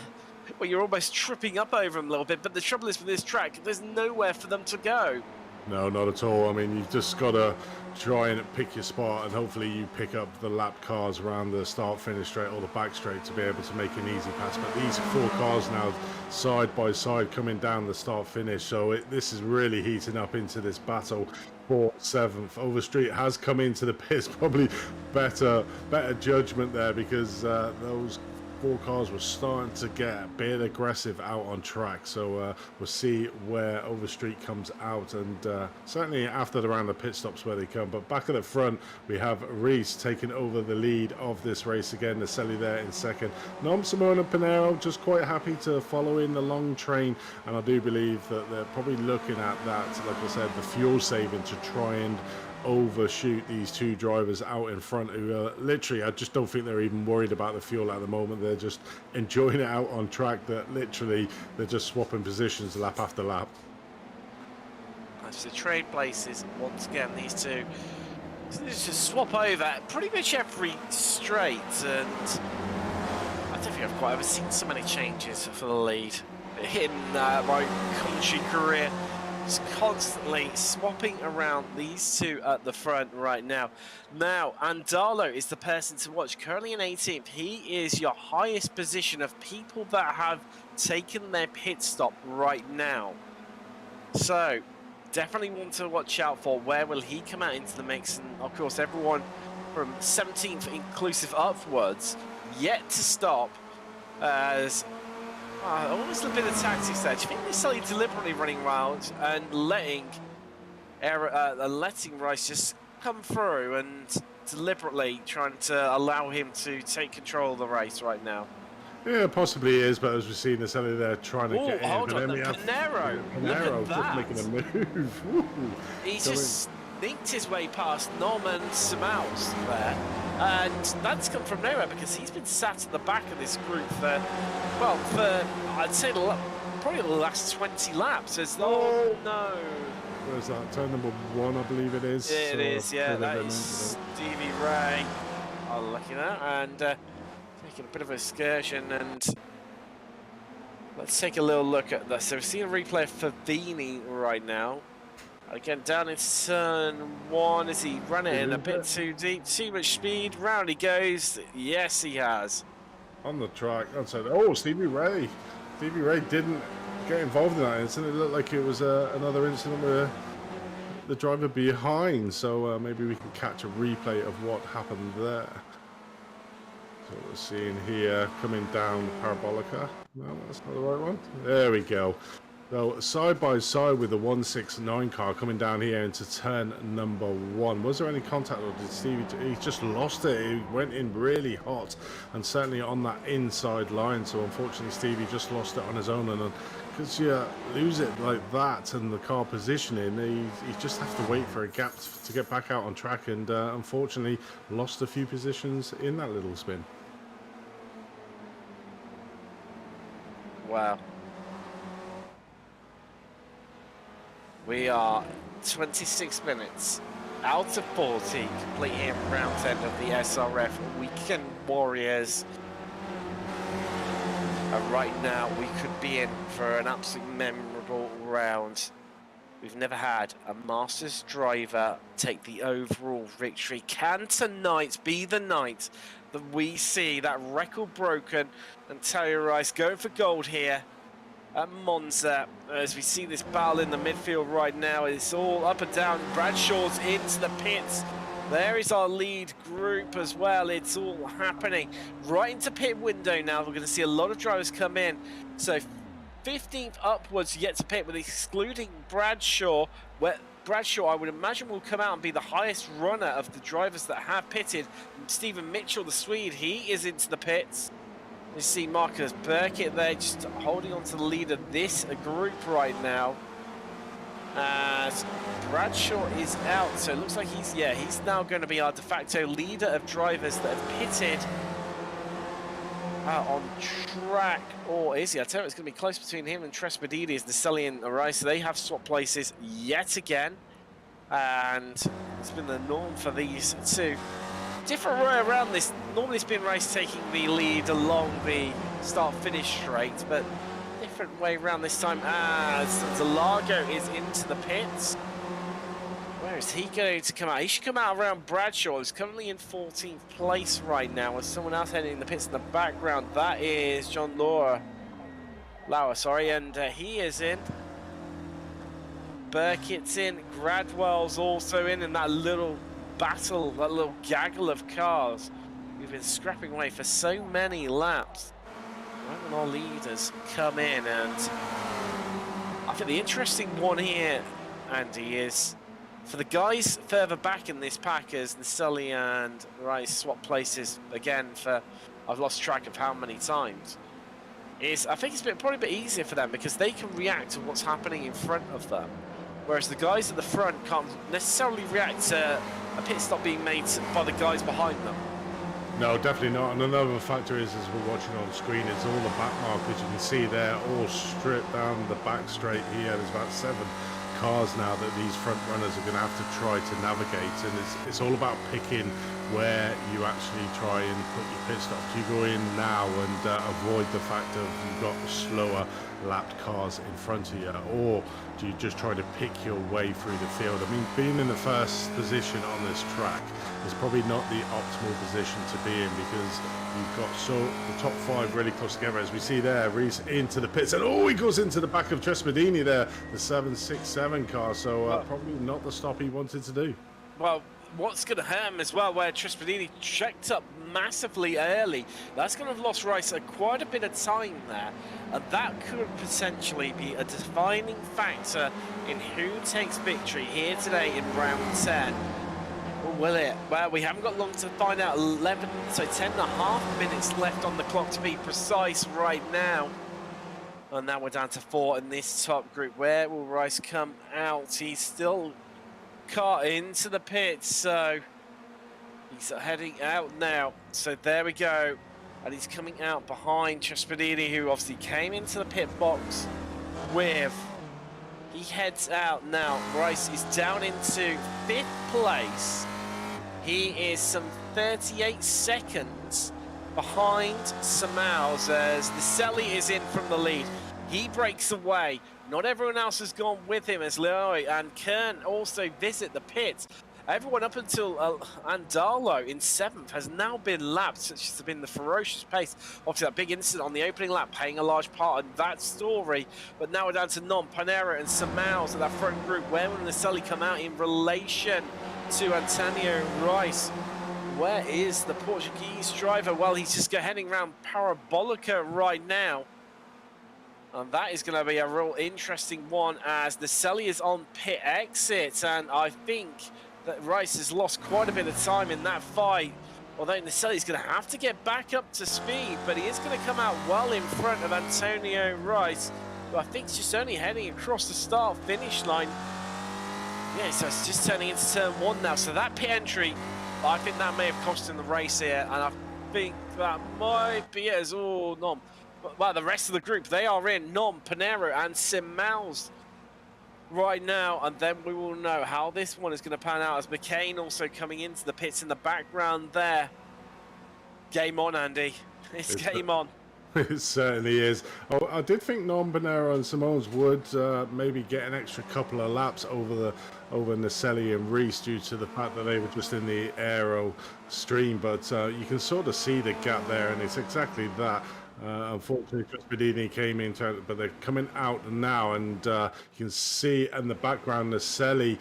well, you're almost tripping up over them a little bit, but the trouble is with this track, there's nowhere for them to go. No, not at all. I mean, you've just got to try and pick your spot, and hopefully you pick up the lap cars around the start finish straight or the back straight to be able to make an easy pass. But these 4 cars now side by side coming down the start finish, so this is really heating up into this battle for 7th. Overstreet has come into the pits, probably better judgment there, because those 4 cars were starting to get a bit aggressive out on track. So we'll see where Overstreet comes out, and certainly after around the pit stops where they come. But back at the front, we have Reese taking over the lead of this race again. Naselli there in 2nd. Nom, Simone and Pinero just quite happy to follow in the long train, and I do believe that they're probably looking at that, like I said, the fuel saving to try and overshoot these 2 drivers out in front who literally, I just don't think they're even worried about the fuel at the moment. They're just enjoying it out on track, that literally they're just swapping positions lap after lap. That's the trade places once again, these two. So they just swap over pretty much every straight, and I don't think I've quite ever seen so many changes for the lead in my commentary career. Just constantly swapping around these two at the front right now. Now, Andalo is the person to watch, currently in 18th. He is your highest position of people that have taken their pit stop right now. So, definitely want to watch out for where will he come out into the mix. And of course, everyone from 17th inclusive upwards yet to stop as almost a bit of tactics there. Do you think they're slightly deliberately running around and letting Rice just come through and deliberately trying to allow him to take control of the race right now? Yeah, possibly is, but as we've seen, Naselli there trying to get in. Hold but on, then we have Pinero just making a move. Woo. He just sneaked his way past Norman Simouse there, and that's come from nowhere because he's been sat at the back of this group for, well, for I'd say probably the last 20 laps. Oh no! Where's that? Turn number 1, I believe it is. Yeah, it is. Yeah, that is Stevie Ray. Oh, lucky that, and taking a bit of an excursion. And let's take a little look at this. So we've seen a replay for Vini right now. Again, down into turn 1 as he ran it in a bit too deep, too much speed. Round he goes. Yes, he has. On the track. Oh, Stevie Ray. Stevie Ray didn't get involved in that incident. It looked like it was another incident where the driver behind. So maybe we can catch a replay of what happened there. So we're seeing here coming down Parabolica. No, that's not the right one. There we go. So side by side with the 169 car coming down here into turn number 1. Was there any contact, or did Stevie? He just lost it. He went in really hot and certainly on that inside line. So unfortunately, Stevie just lost it on his own. And because you lose it like that and the car positioning, you just have to wait for a gap to get back out on track. And unfortunately, lost a few positions in that little spin. Wow. We are 26 minutes out of 40, completing round 10 of the SRF Weekend Warriors. And right now, we could be in for an absolutely memorable round. We've never had a Masters driver take the overall victory. Can tonight be the night that we see that record broken and Taylor Rice going for gold here at Monza? As we see this battle in the midfield right now, it's all up and down. Bradshaw's into the pits. There is our lead group as well. It's all happening right into pit window now. We're going to see a lot of drivers come in. So 15th upwards yet to pit, with excluding Bradshaw, where Bradshaw, I would imagine, will come out and be the highest runner of the drivers that have pitted. Stephen Mitchell, the Swede, he is into the pits. You see Marcus Burkett there just holding on to the lead of this group right now. As Bradshaw is out, so it looks like he's now going to be our de facto leader of drivers that have pitted on track. Or is he? I tell you, it's going to be close between him and Trespididis, Naselli and Rice. They have swapped places yet again, and it's been the norm for these two. Different way around this. Normally it's been Rice taking the lead along the start-finish straight, but different way around this time as Zalago is into the pits. Where is he going to come out? He should come out around Bradshaw, who's currently in 14th place right now, with someone else heading in the pits in the background. That is John Lauer, and he is in. Burkett's in, Gradwell's also in that little battle, that little gaggle of cars we've been scrapping away for so many laps. When our leaders come in, and I think the interesting one here, Andy, is for the guys further back in this pack, as Naselli and Rice swap places again for, I've lost track of how many times, is I think it's probably a bit easier for them because they can react to what's happening in front of them, whereas the guys at the front can't necessarily react to a pit stop being made by the guys behind them. No, definitely not. And another factor is, as we're watching on screen, it's all the back markers. You can see they're all stripped down the back straight here. There's about 7 cars now that these front runners are going to have to try to navigate, and it's all about picking where you actually try and put your pit stop. Do you go in now and avoid the fact of you've got slower lapped cars in front of you, or do you just try to pick your way through the field? I mean, being in the first position on this track is probably not the optimal position to be in, because you've got the top 5 really close together, as we see there. Reese into the pits, and he goes into the back of Trespidini there, the 767 car, so probably not the stop he wanted to do. Well, what's going to hurt him as well, where Trespidini checked up massively early, that's going to have lost Rice quite a bit of time there, and that could potentially be a defining factor in who takes victory here today in round 10. Or will it? Well, we haven't got long to find out. 10.5 minutes left on the clock to be precise right now. And now we're down to 4 in this top group. Where will Rice come out? He's still caught into the pits, so he's heading out now. So there we go. And he's coming out behind Trespidini, who obviously came into the pit box with. He heads out now. Rice is down into 5th place. He is some 38 seconds behind Samaus, as Naselli is in from the lead. He breaks away. Not everyone else has gone with him, as Leroy and Kern also visit the pits. Everyone up until Andalo in 7th has now been lapped, such as been the ferocious pace. Obviously, that big incident on the opening lap playing a large part in that story. But now we're down to Non, Panera, and Samaus at that front group. Where will Naselli come out in relation to Antonio Rice? where is the Portuguese driver? Well, he's just heading around Parabolica right now. And that is going to be a real interesting one as the Selly is on pit exit. And I think that Rice has lost quite a bit of time in that fight. Although Naselli is going to have to get back up to speed, but he is going to come out well in front of Antonio Rice, who I think is just only heading across the start-finish line. Yeah, so it's just turning into turn 1 now. So that pit entry, I think that may have cost him the race here, and I think that might be it as all Nom. Well, the rest of the group, they are in Nom, Panero, and Simals right now, and then we will know how this one is going to pan out as McCain also coming into the pits in the background there. Game on, Andy. It's game on. It certainly is. Oh, I did think Norm Bonero and Simone's would maybe get an extra couple of laps over Naselli and Reese due to the fact that they were just in the aero stream, but you can sort of see the gap there, and it's exactly that. Unfortunately, Trespedini came into it, but they're coming out now, and you can see in the background Naselli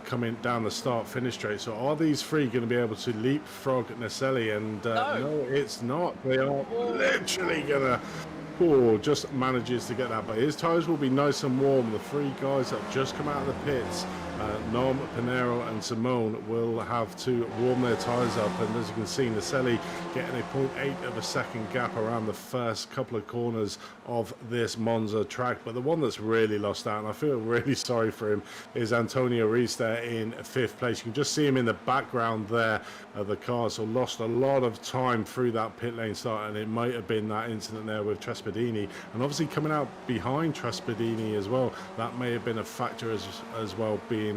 coming down the start-finish straight. So are these three going to be able to leapfrog Naselli? And no, it's not. They are literally going to... just manages to get that, but his tyres will be nice and warm. The three guys that have just come out of the pits, Norm, Pinero and Simone, will have to warm their tyres up, and as you can see, Naselli getting a 0.8 of a second gap around the first couple of corners of this Monza track. But the one that's really lost out, and I feel really sorry for him, is Antonio Reese there in 5th place. You can just see him in the background there of the car, so lost a lot of time through that pit lane start, and it might have been that incident there with Trespedini, and obviously coming out behind Trespedini as well, that may have been a factor as well, being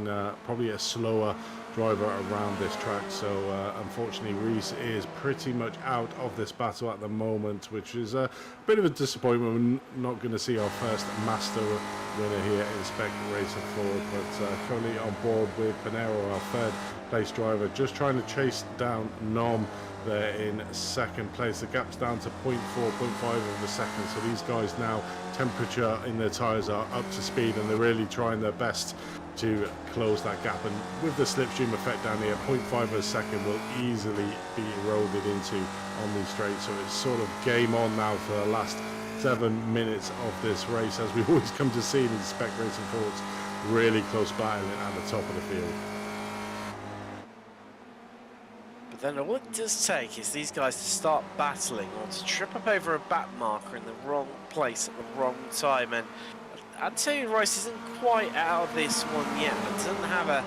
probably a slower driver around this track. So unfortunately Reese is pretty much out of this battle at the moment, which is a bit of a disappointment. We're not going to see our first master winner here in Spec Racer Forward, but currently on board with Pinero, our 3rd place driver, just trying to chase down Nom there in 2nd place. The gap's down to 0.4, 0.5 of a second, so these guys now, temperature in their tyres are up to speed, and they're really trying their best to close that gap. And with the slipstream effect down here, 0.5 of a second will easily be eroded into on these straights. So it's sort of game on now for the last 7 minutes of this race, as we always come to see in Spec Racing Forwards, really close battling at the top of the field. But then all it does take is these guys to start battling or to trip up over a back marker in the wrong place at the wrong time. And Antonio Rice isn't quite out of this one yet, but doesn't have a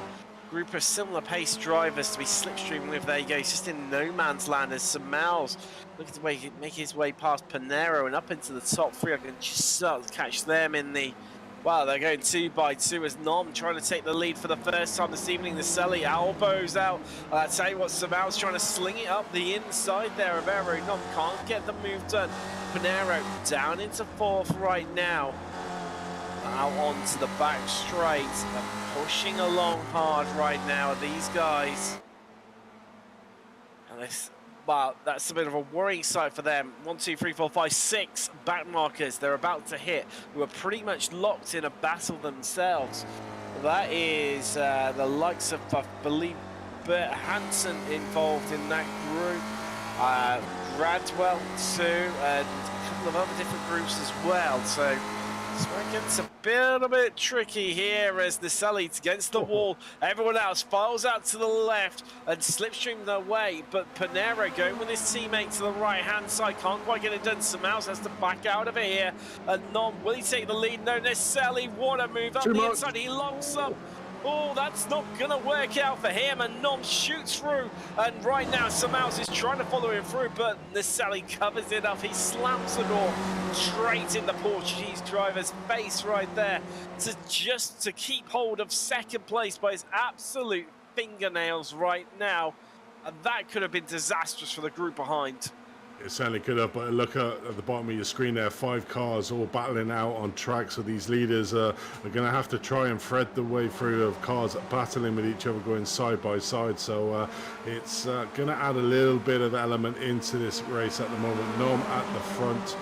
group of similar pace drivers to be slipstreaming with. There you go, he's just in no man's land as Samals looking to make his way past Pinero and up into the top 3. I can just start to catch them in the... Well, they're going 2 by 2 as Nom trying to take the lead for the first time this evening. The Selly elbows out. I tell you what, Samals trying to sling it up the inside there of Aero. Nom can't get the move done. Pinero down into 4th right now. Out onto the back straight, they're pushing along hard right now, these guys. And this, well, that's a bit of a worrying sight for them. 1, 2, 3, 4, 5, 6 back markers they're about to hit, who are pretty much locked in a battle themselves. That is the likes of, I believe, Bert Hansen involved in that group. Gradwell too, and a couple of other different groups as well. So it's a bit tricky here as the Sully's against the wall. Everyone else files out to the left and slipstream their way, but Pinero going with his teammate to the right-hand side. Can't quite get it done. Samals has to back out of it here. And Nom, will he take the lead? No, Naselli, what a move up the inside. He locks up. Oh, that's not going to work out for him, and Nom shoots through, and right now Samals is trying to follow him through, but Naselli covers it up. He slams the door straight in the Portuguese driver's face right there to keep hold of 2nd place by his absolute fingernails right now, and that could have been disastrous for the group behind. It certainly could have, but look at the bottom of your screen there, 5 cars all battling out on track, so these leaders are going to have to try and thread the way through of cars battling with each other, going side by side. So it's going to add a little bit of element into this race at the moment. Nom at the front,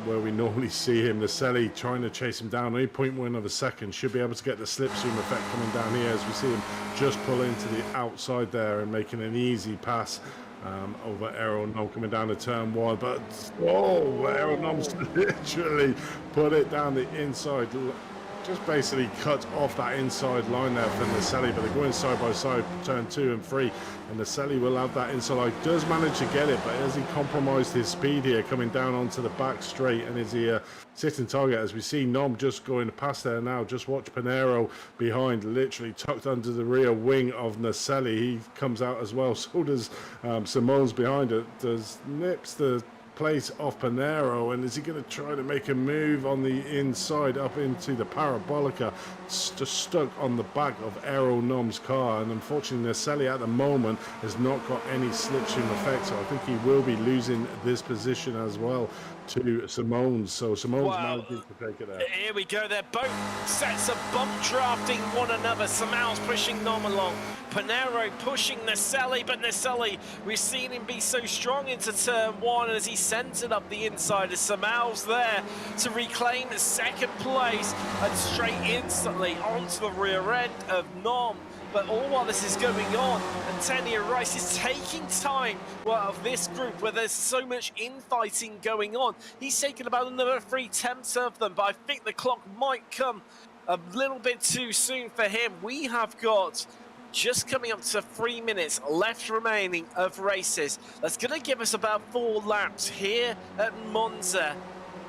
where we normally see him. Naselli trying to chase him down, only 0.1 of a second, should be able to get the slipstream effect coming down here as we see him just pull into the outside there and making an easy pass over Aero Nom coming down to turn 1, but Aero Nom's literally put it down the inside, just basically cut off that inside line there for Naselli, but they're going side by side, turn 2 and 3, and Naselli will have that inside line, does manage to get it, but has he compromised his speed here, coming down onto the back straight, and is he sitting target, as we see Nom just going past there now. Just watch Pinheiro behind, literally tucked under the rear wing of Naselli. He comes out as well, so does Simone's behind it, does nips the place off Pinheiro, and is he going to try to make a move on the inside up into the Parabolica? It's just stuck on the back of Aero Nom's car, and unfortunately Naselli at the moment has not got any slipstream effect, so I think he will be losing this position as well to Simone's. So Simone's managing to take it out. Here we go, they're both sets of bump drafting one another. Simone's pushing Nom along, Pinheiro pushing Naselli, but Naselli, we've seen him be so strong into turn 1 as he centered up the inside as Simone's there to reclaim the second place and straight instantly onto the rear end of Nom. But all while this is going on, and Tanya Rice is taking time of this group where there's so much infighting going on. He's taken about another 3/10 of them, but I think the clock might come a little bit too soon for him. We have got just coming up to 3 minutes left remaining of races. That's going to give us about 4 laps here at Monza.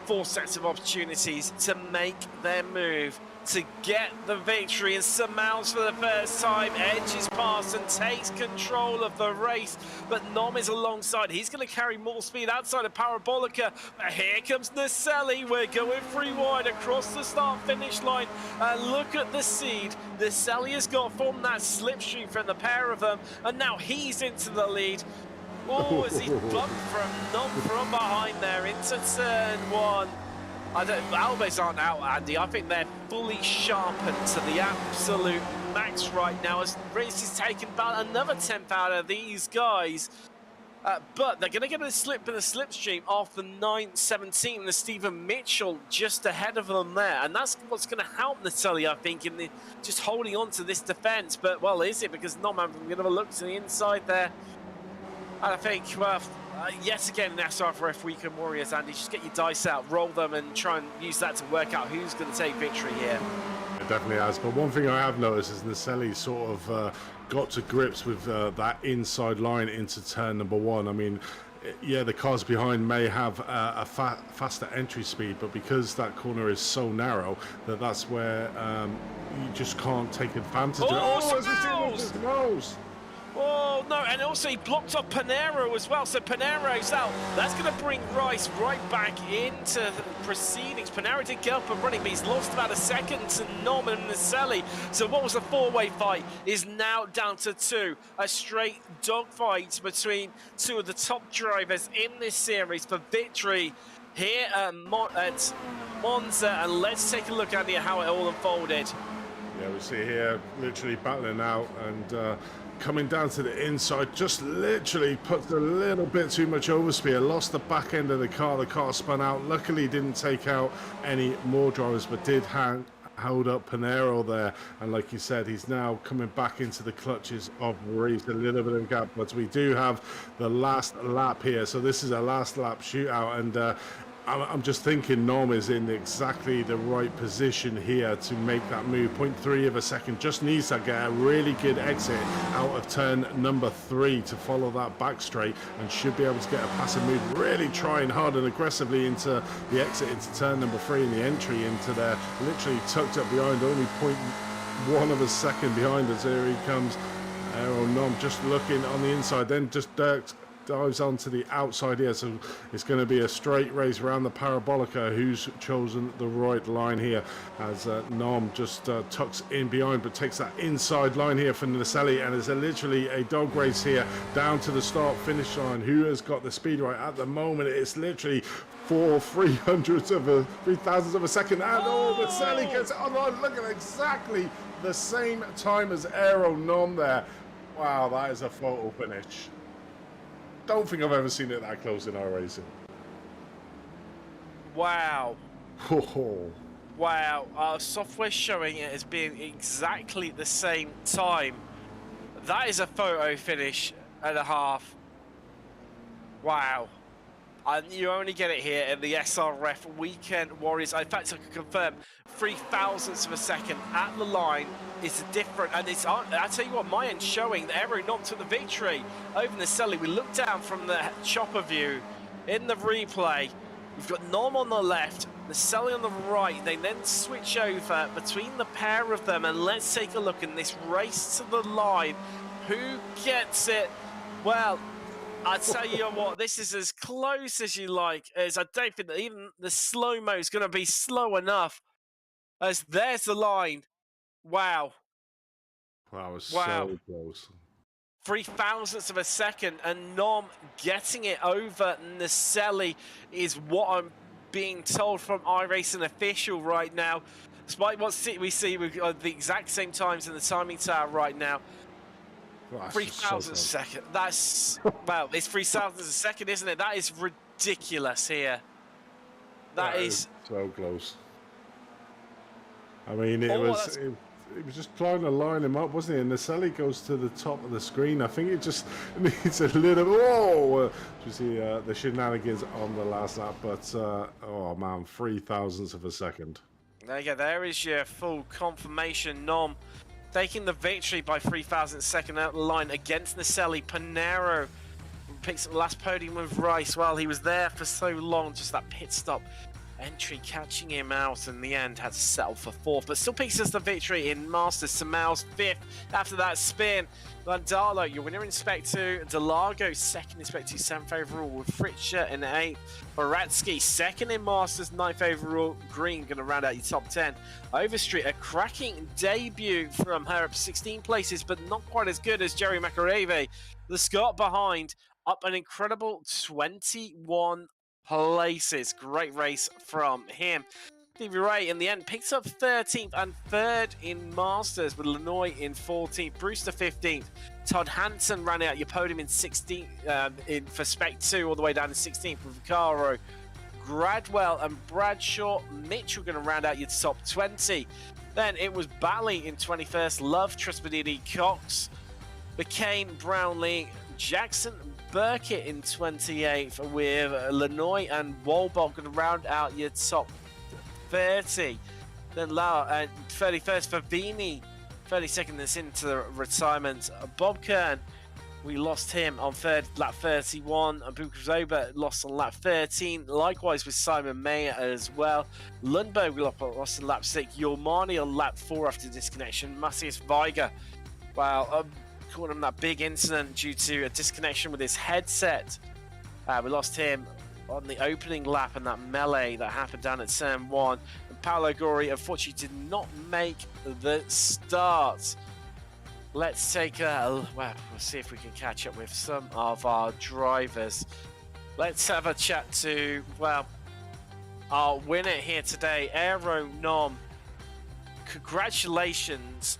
4 sets of opportunities to make their move, to get the victory, and Simone's for the first time edges past and takes control of the race, but Nom is alongside. He's going to carry more speed outside of Parabolica, but here comes Naselli. We're going 3 wide across the start-finish line, and look at the seed Naselli has got from that slipstream from the pair of them, and now he's into the lead. Oh, as he bumped from Nom from behind there into turn 1. Albos aren't out, Andy. I think they're fully sharpened to the absolute max right now, as race is taking about another 10th out of these guys. But they're going to get a slip in the slipstream off the 9:17, the Stephen Mitchell just ahead of them there. And that's what's going to help Naselli, I think, in the just holding on to this defense. But, well, is it? Because Nom having going to have a look to the inside there. And I think, well, yet again in SRF Weekend Warriors, Andy, just get your dice out, roll them, and try and use that to work out who's going to take victory here. It definitely has. But one thing I have noticed is Naselli sort of got to grips with that inside line into turn number 1. I mean, yeah, the cars behind may have a faster entry speed, but because that corner is so narrow, that's where you just can't take advantage of it. Oh, Oh, no, and also he blocked off Pinheiro as well, so Pinheiro's out. That's going to bring Rice right back into the proceedings. Pinheiro did get up and running, but he's lost about a second to Nom and Naselli. So what was a 4-way fight is now down to 2. A straight dogfight between 2 of the top drivers in this series for victory here at Monza. And let's take a look at how it all unfolded. Yeah, we see here literally battling out and coming down to the inside, just literally put a little bit too much overspeed, lost the back end of the car spun out. Luckily didn't take out any more drivers, but did hold up Pinheiro there, and like you said, he's now coming back into the clutches of Reeves, a little bit of gap, but we do have the last lap here, so this is a last lap shootout, and I'm just thinking Nom is in exactly the right position here to make that move. 0.3 of a second, just needs to get a really good exit out of turn number 3 to follow that back straight, and should be able to get a passive move, really trying hard and aggressively into the exit into turn number 3 and the entry into there, literally tucked up behind, only 0.1 of a second behind us. Here he comes, Aero Nom just looking on the inside, then just dives onto the outside here, so it's going to be a straight race around the Parabolica. Who's chosen the right line here, as Nom just tucks in behind, but takes that inside line here for Naselli, and it's literally a dog race here down to the start finish line. Who has got the speed right at the moment? It's literally 4/300 of a 3,000th of a second, and Naselli gets it online. Look at exactly the same time as Aero Nom there. Wow, that is a photo finish. Don't think I've ever seen it that close in iRacing. Wow. Oh, Wow. Our software showing it as being exactly the same time. That is a photo finish and a half. Wow. And you only get it here in the SRF Weekend Warriors. In fact, I can confirm 0.003 of a second at the line is different. And it's, I tell you what, my end showing that Aeronaut took the victory over Naselli. We look down from the chopper view in the replay. We've got Nom on the left, Naselli on the right. They then switch over between the pair of them. And let's take a look in this race to the line. Who gets it? Well, I tell you what, this is as close as you like, as I don't think that even the slow-mo is going to be slow enough. As there's the line. Wow. that was Wow. so close. 0.003 of a second, and Nom getting it over Naselli is what I'm being told from iRacing official right now. Despite what we see, we've got the exact same times in the timing tower right now. 3,000 a second. That's, well, it's 3,000 a second, isn't it? That is ridiculous here. That is so close. I mean, it was just trying to line him up, wasn't it? And Naselli goes to the top of the screen. I think it just needs a little. Whoa! You see the shenanigans on the last lap, but oh man, 0.003 of a second. There you go. There is your full confirmation. Nom taking the victory by 3,000 second out the line against Naselli. Panero picks up the last podium with Rice. Well, he was there for so long, just that pit stop entry catching him out in the end, had to settle for fourth, but still picks us the victory in Masters. Samal's fifth after that spin. Landalo, your winner in Spec 2. Delago, second in Spec 2, 7th overall, with Fritcher in 8th. Baratsky, second in Masters, 9th overall. Green going to round out your top 10. Overstreet, a cracking debut from her up 16 places, but not quite as good as Jerry Makareve. The Scot behind, up an incredible 21 places. Great race from him. Stevie Ray in the end picks up 13th and 3rd in Masters, with Lanoy in 14th, Brewster 15th. Todd Hansen ran out your podium in 16th for Spec 2, all the way down to 16th with Vicaro. Gradwell and Bradshaw. Mitchell going to round out your top 20. Then it was Bally in 21st, Love, Trustbadidi, Cox, McCain, Brownlee, Jackson, Burkett in 28th, with Lanoy and Walbog going to round out your top 30. Then Lau and 31st for Vini, 32nd that's into retirement. Bob Kern, we lost him on lap 31. Bukazoba lost on lap 13. Likewise with Simon Mayer as well. Lundberg we lost on lap 6. Yormani on lap 4 after disconnection. Matthias Weiger, well, caught him that big incident due to a disconnection with his headset. We lost him on the opening lap in that melee that happened down at Turn 1. And Paolo Gori unfortunately did not make the start. Let's take a, well, we'll see if we can catch up with some of our drivers. Let's have a chat to, well, our winner here today, Aero Nom. Congratulations.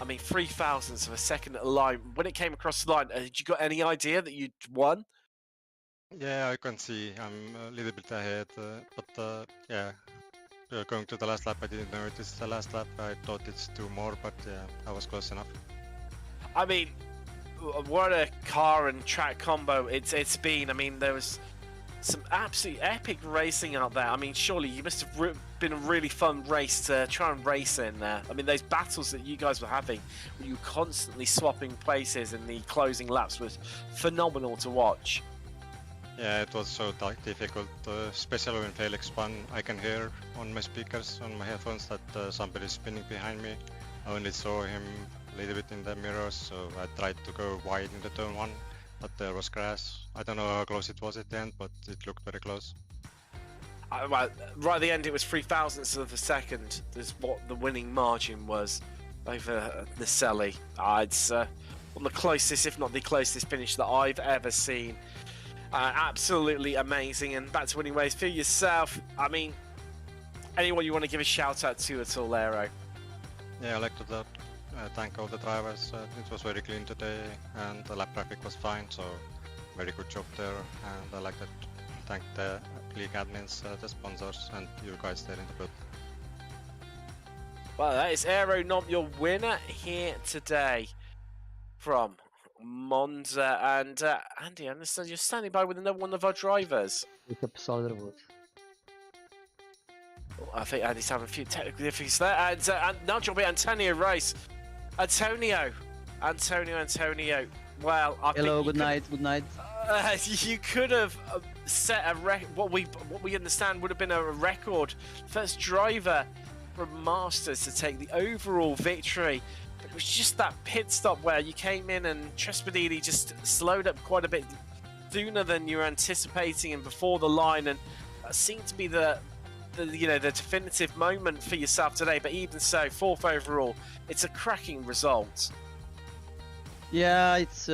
I mean, 3,000 of a second at the line. When it came across the line, had you got any idea that you'd won? Yeah, I can see I'm a little bit ahead, but yeah, going to the last lap, I didn't notice the last lap. I thought it's 2 more, but yeah, I was close enough. I mean, what a car and track combo it's been. I mean, there was some absolutely epic racing out there. I mean, surely you must have been a really fun race to try and race in there. I mean, those battles that you guys were having, where you were constantly swapping places in the closing laps, was phenomenal to watch. Yeah, it was so difficult, especially when Felix spun. I can hear on my speakers, on my headphones, that somebody's spinning behind me. I only saw him a little bit in the mirrors, so I tried to go wide in the turn 1, but there was grass. I don't know how close it was at the end, but it looked very close. Well, right at the end, it was 0.003 of a second. Is what the winning margin was over Naselli. It's one of the closest, if not the closest finish that I've ever seen. Absolutely amazing. And back to winning ways for yourself. I mean, anyone you want to give a shout out to at all, Aero? Yeah, I like to thank all the drivers. It was very clean today, and the lap traffic was fine, so very good job there. And I like to thank the league admins, the sponsors, and you guys there in the booth. Well, that is Aeronom, your winner here today from Monza. And Andy, I understand you're standing by with another one of our drivers. It's a solid wood. Oh, I think Andy's having a few technical difficulties there. And now jumping Antonio Race. Antonio. Well, I Hello, think good night. you could have set a what we understand would have been a record. First driver from Masters to take the overall victory. It was just that pit stop where you came in and Trespedini just slowed up quite a bit sooner than you were anticipating and before the line, and that seemed to be the definitive moment for yourself today. But even so, fourth overall, it's a cracking result. Yeah, it's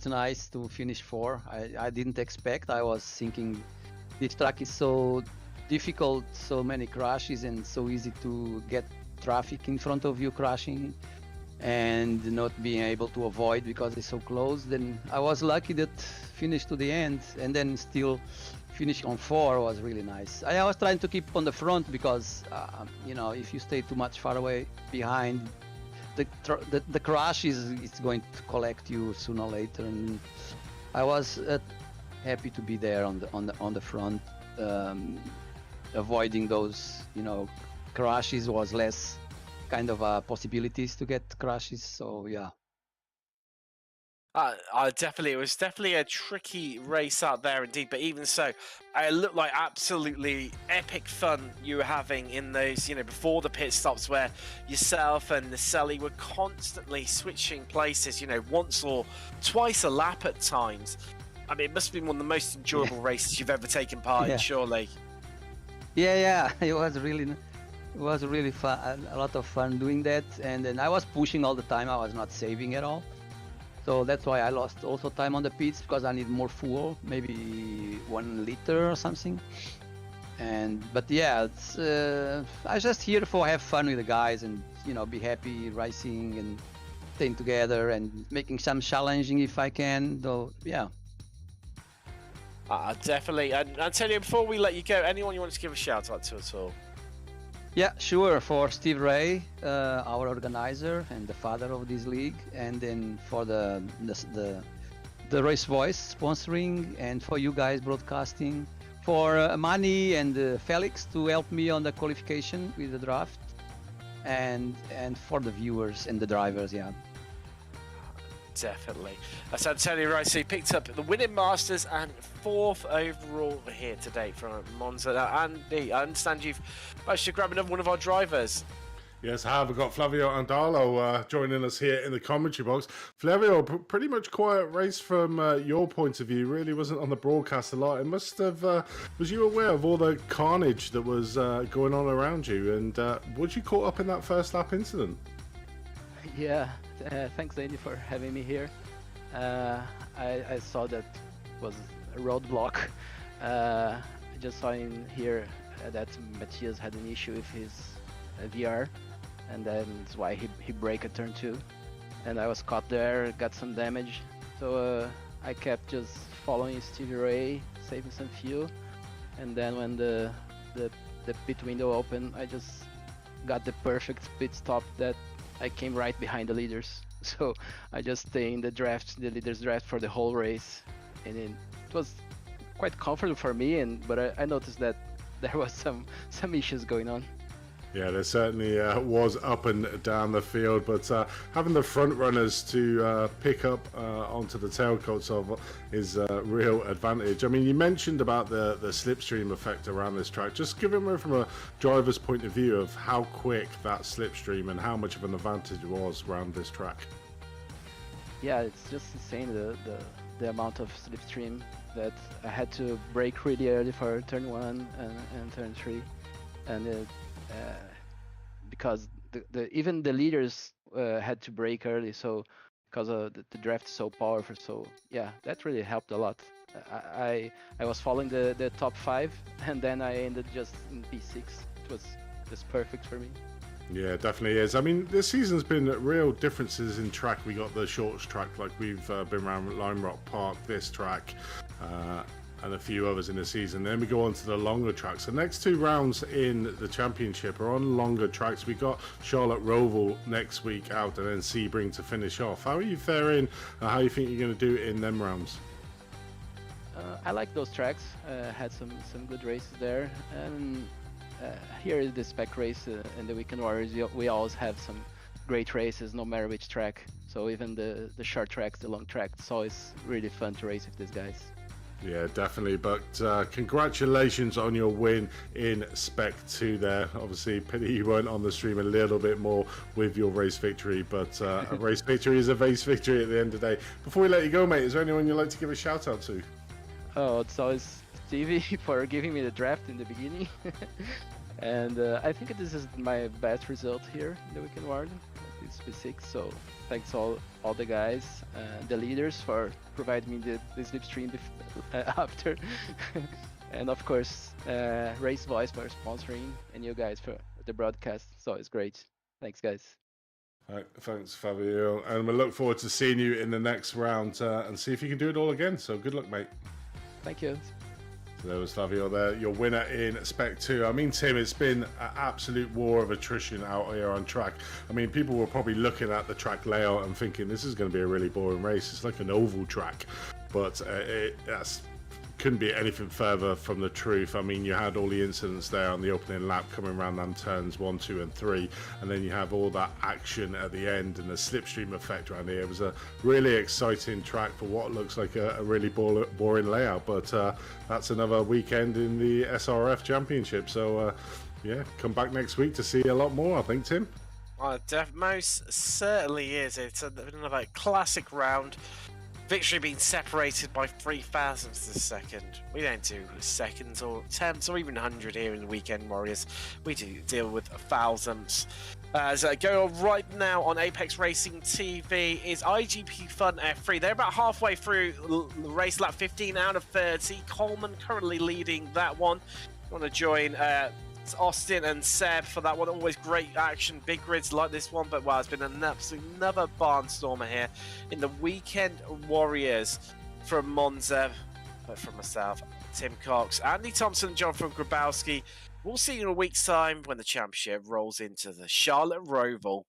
nice to finish 4. I didn't expect. I was thinking this track is so difficult, so many crashes, and so easy to get traffic in front of you crashing and not being able to avoid because it's so close. Then I was lucky that finished to the end, and then still finish on 4 was really nice. I was trying to keep on the front because if you stay too much far away behind, the crash is going to collect you sooner or later. And I was happy to be there on the front. Avoiding those crashes was less kind of possibilities to get crashes. So yeah. It was definitely a tricky race out there indeed, but even so, it looked like absolutely epic fun you were having in those, before the pit stops where yourself and Naselli were constantly switching places, once or twice a lap at times. I mean, it must have been one of the most enjoyable races you've ever taken part in, surely. Yeah, it was really fun, a lot of fun doing that, and then I was pushing all the time. I was not saving at all. So that's why I lost also time on the pits because I need more fuel, maybe 1 liter or something. But yeah, it's I just here for have fun with the guys and be happy racing and staying together and making some challenging if I can. Though yeah. Definitely. And Antonio, before we let you go, anyone you want to give a shout out to at all? Yeah, sure. For Steve Ray, our organizer and the father of this league, and then for the RaceVoice sponsoring, and for you guys broadcasting, for Manny and Felix to help me on the qualification with the draft, and for the viewers and the drivers. Yeah. Definitely. That's Antonio Rice. He picked up the winning Masters and 4th overall here today from Monza. Now, Andy, I understand you've managed to grab another one of our drivers. Yes, I have. We've got Flavio Andalo joining us here in the commentary box. Flavio, pretty much quiet race from your point of view. Really wasn't on the broadcast a lot. It must have. Was you aware of all the carnage that was going on around you? And was you caught up in that first lap incident? Yeah, thanks Andy for having me here. I saw that was a roadblock. I just saw in here that Matthias had an issue with his VR, and that's why he braked at turn 2. And I was caught there, got some damage. So I kept just following Stevie Ray, saving some fuel. And then when the pit window opened, I just got the perfect pit stop that I came right behind the leaders. So I just stayed in the leaders draft for the whole race, and it was quite comfortable for me. But I noticed that there was some issues going on. Yeah, there certainly was up and down the field, but having the front runners to pick up onto the tailcoats of is a real advantage. I mean, you mentioned about the slipstream effect around this track. Just give it from a driver's point of view of how quick that slipstream and how much of an advantage it was around this track. Yeah, it's just insane the amount of slipstream that I had to brake really early for turn 1 and turn 3, and because even the leaders had to brake early, so because of the draft is so powerful. So yeah, that really helped a lot. I was following the top 5, and then I ended just in P6. It was just perfect for me. Yeah, definitely is. I mean, this season's been real differences in track. We got the shorts track, like we've been around Lime Rock Park, this track. and a few others in the season. Then we go on to the longer tracks. The next 2 rounds in the championship are on longer tracks. We got Charlotte Roval next week out, and then Sebring to finish off. How are you faring? How do you think you're going to do it in them rounds? I like those tracks. Had some good races there, and here is the spec race and the Weekend Warriors. We always have some great races, no matter which track. So even the short tracks, the long tracks, it's always really fun to race with these guys. Yeah, definitely. But congratulations on your win in Spec 2 there. Obviously, pity you weren't on the stream a little bit more with your race victory, but a race victory is a race victory at the end of the day. Before we let you go, mate, is there anyone you'd like to give a shout out to? Oh, it's always Stevie for giving me the draft in the beginning. And I think this is my best result here in the Weekend Warrior. It's P6, so thanks all the guys, the leaders for providing me the slipstream after, and of course RaceVoice for sponsoring, and you guys for the broadcast. So it's great. Thanks, guys. All right, thanks, Fabio, and we look forward to seeing you in the next round and see if you can do it all again. So good luck, mate. Thank you. So there was Fabio there, your winner in Spec 2. I mean, Tim, it's been an absolute war of attrition out here on track. I mean, people were probably looking at the track layout and thinking this is going to be a really boring race. It's like an oval track, but that's couldn't be anything further from the truth. I mean, you had all the incidents there on the opening lap coming around them turns 1, 2 and 3, and then you have all that action at the end and the slipstream effect around here. It was a really exciting track for what looks like a really boring layout, but that's another weekend in the SRF Championship. So yeah, come back next week to see a lot more, I think, Tim. Most certainly is. It's another classic round. Victory being separated by 3 thousandths of a second. We don't do seconds or tenths or even 100 here in the Weekend Warriors. We do deal with thousandths. So going on right now on Apex Racing TV is IGP Fun F3. They're about halfway through race lap 15 out of 30. Coleman currently leading that one. You want to join Austin and Seb for that one. Always great action, big grids like this one, but wow, it's been an absolute another barnstormer here in the Weekend Warriors from Monza. But from myself, Tim Cox, Andy Thompson, John from Grabowski. We'll see you in a week's time when the championship rolls into the Charlotte Roval.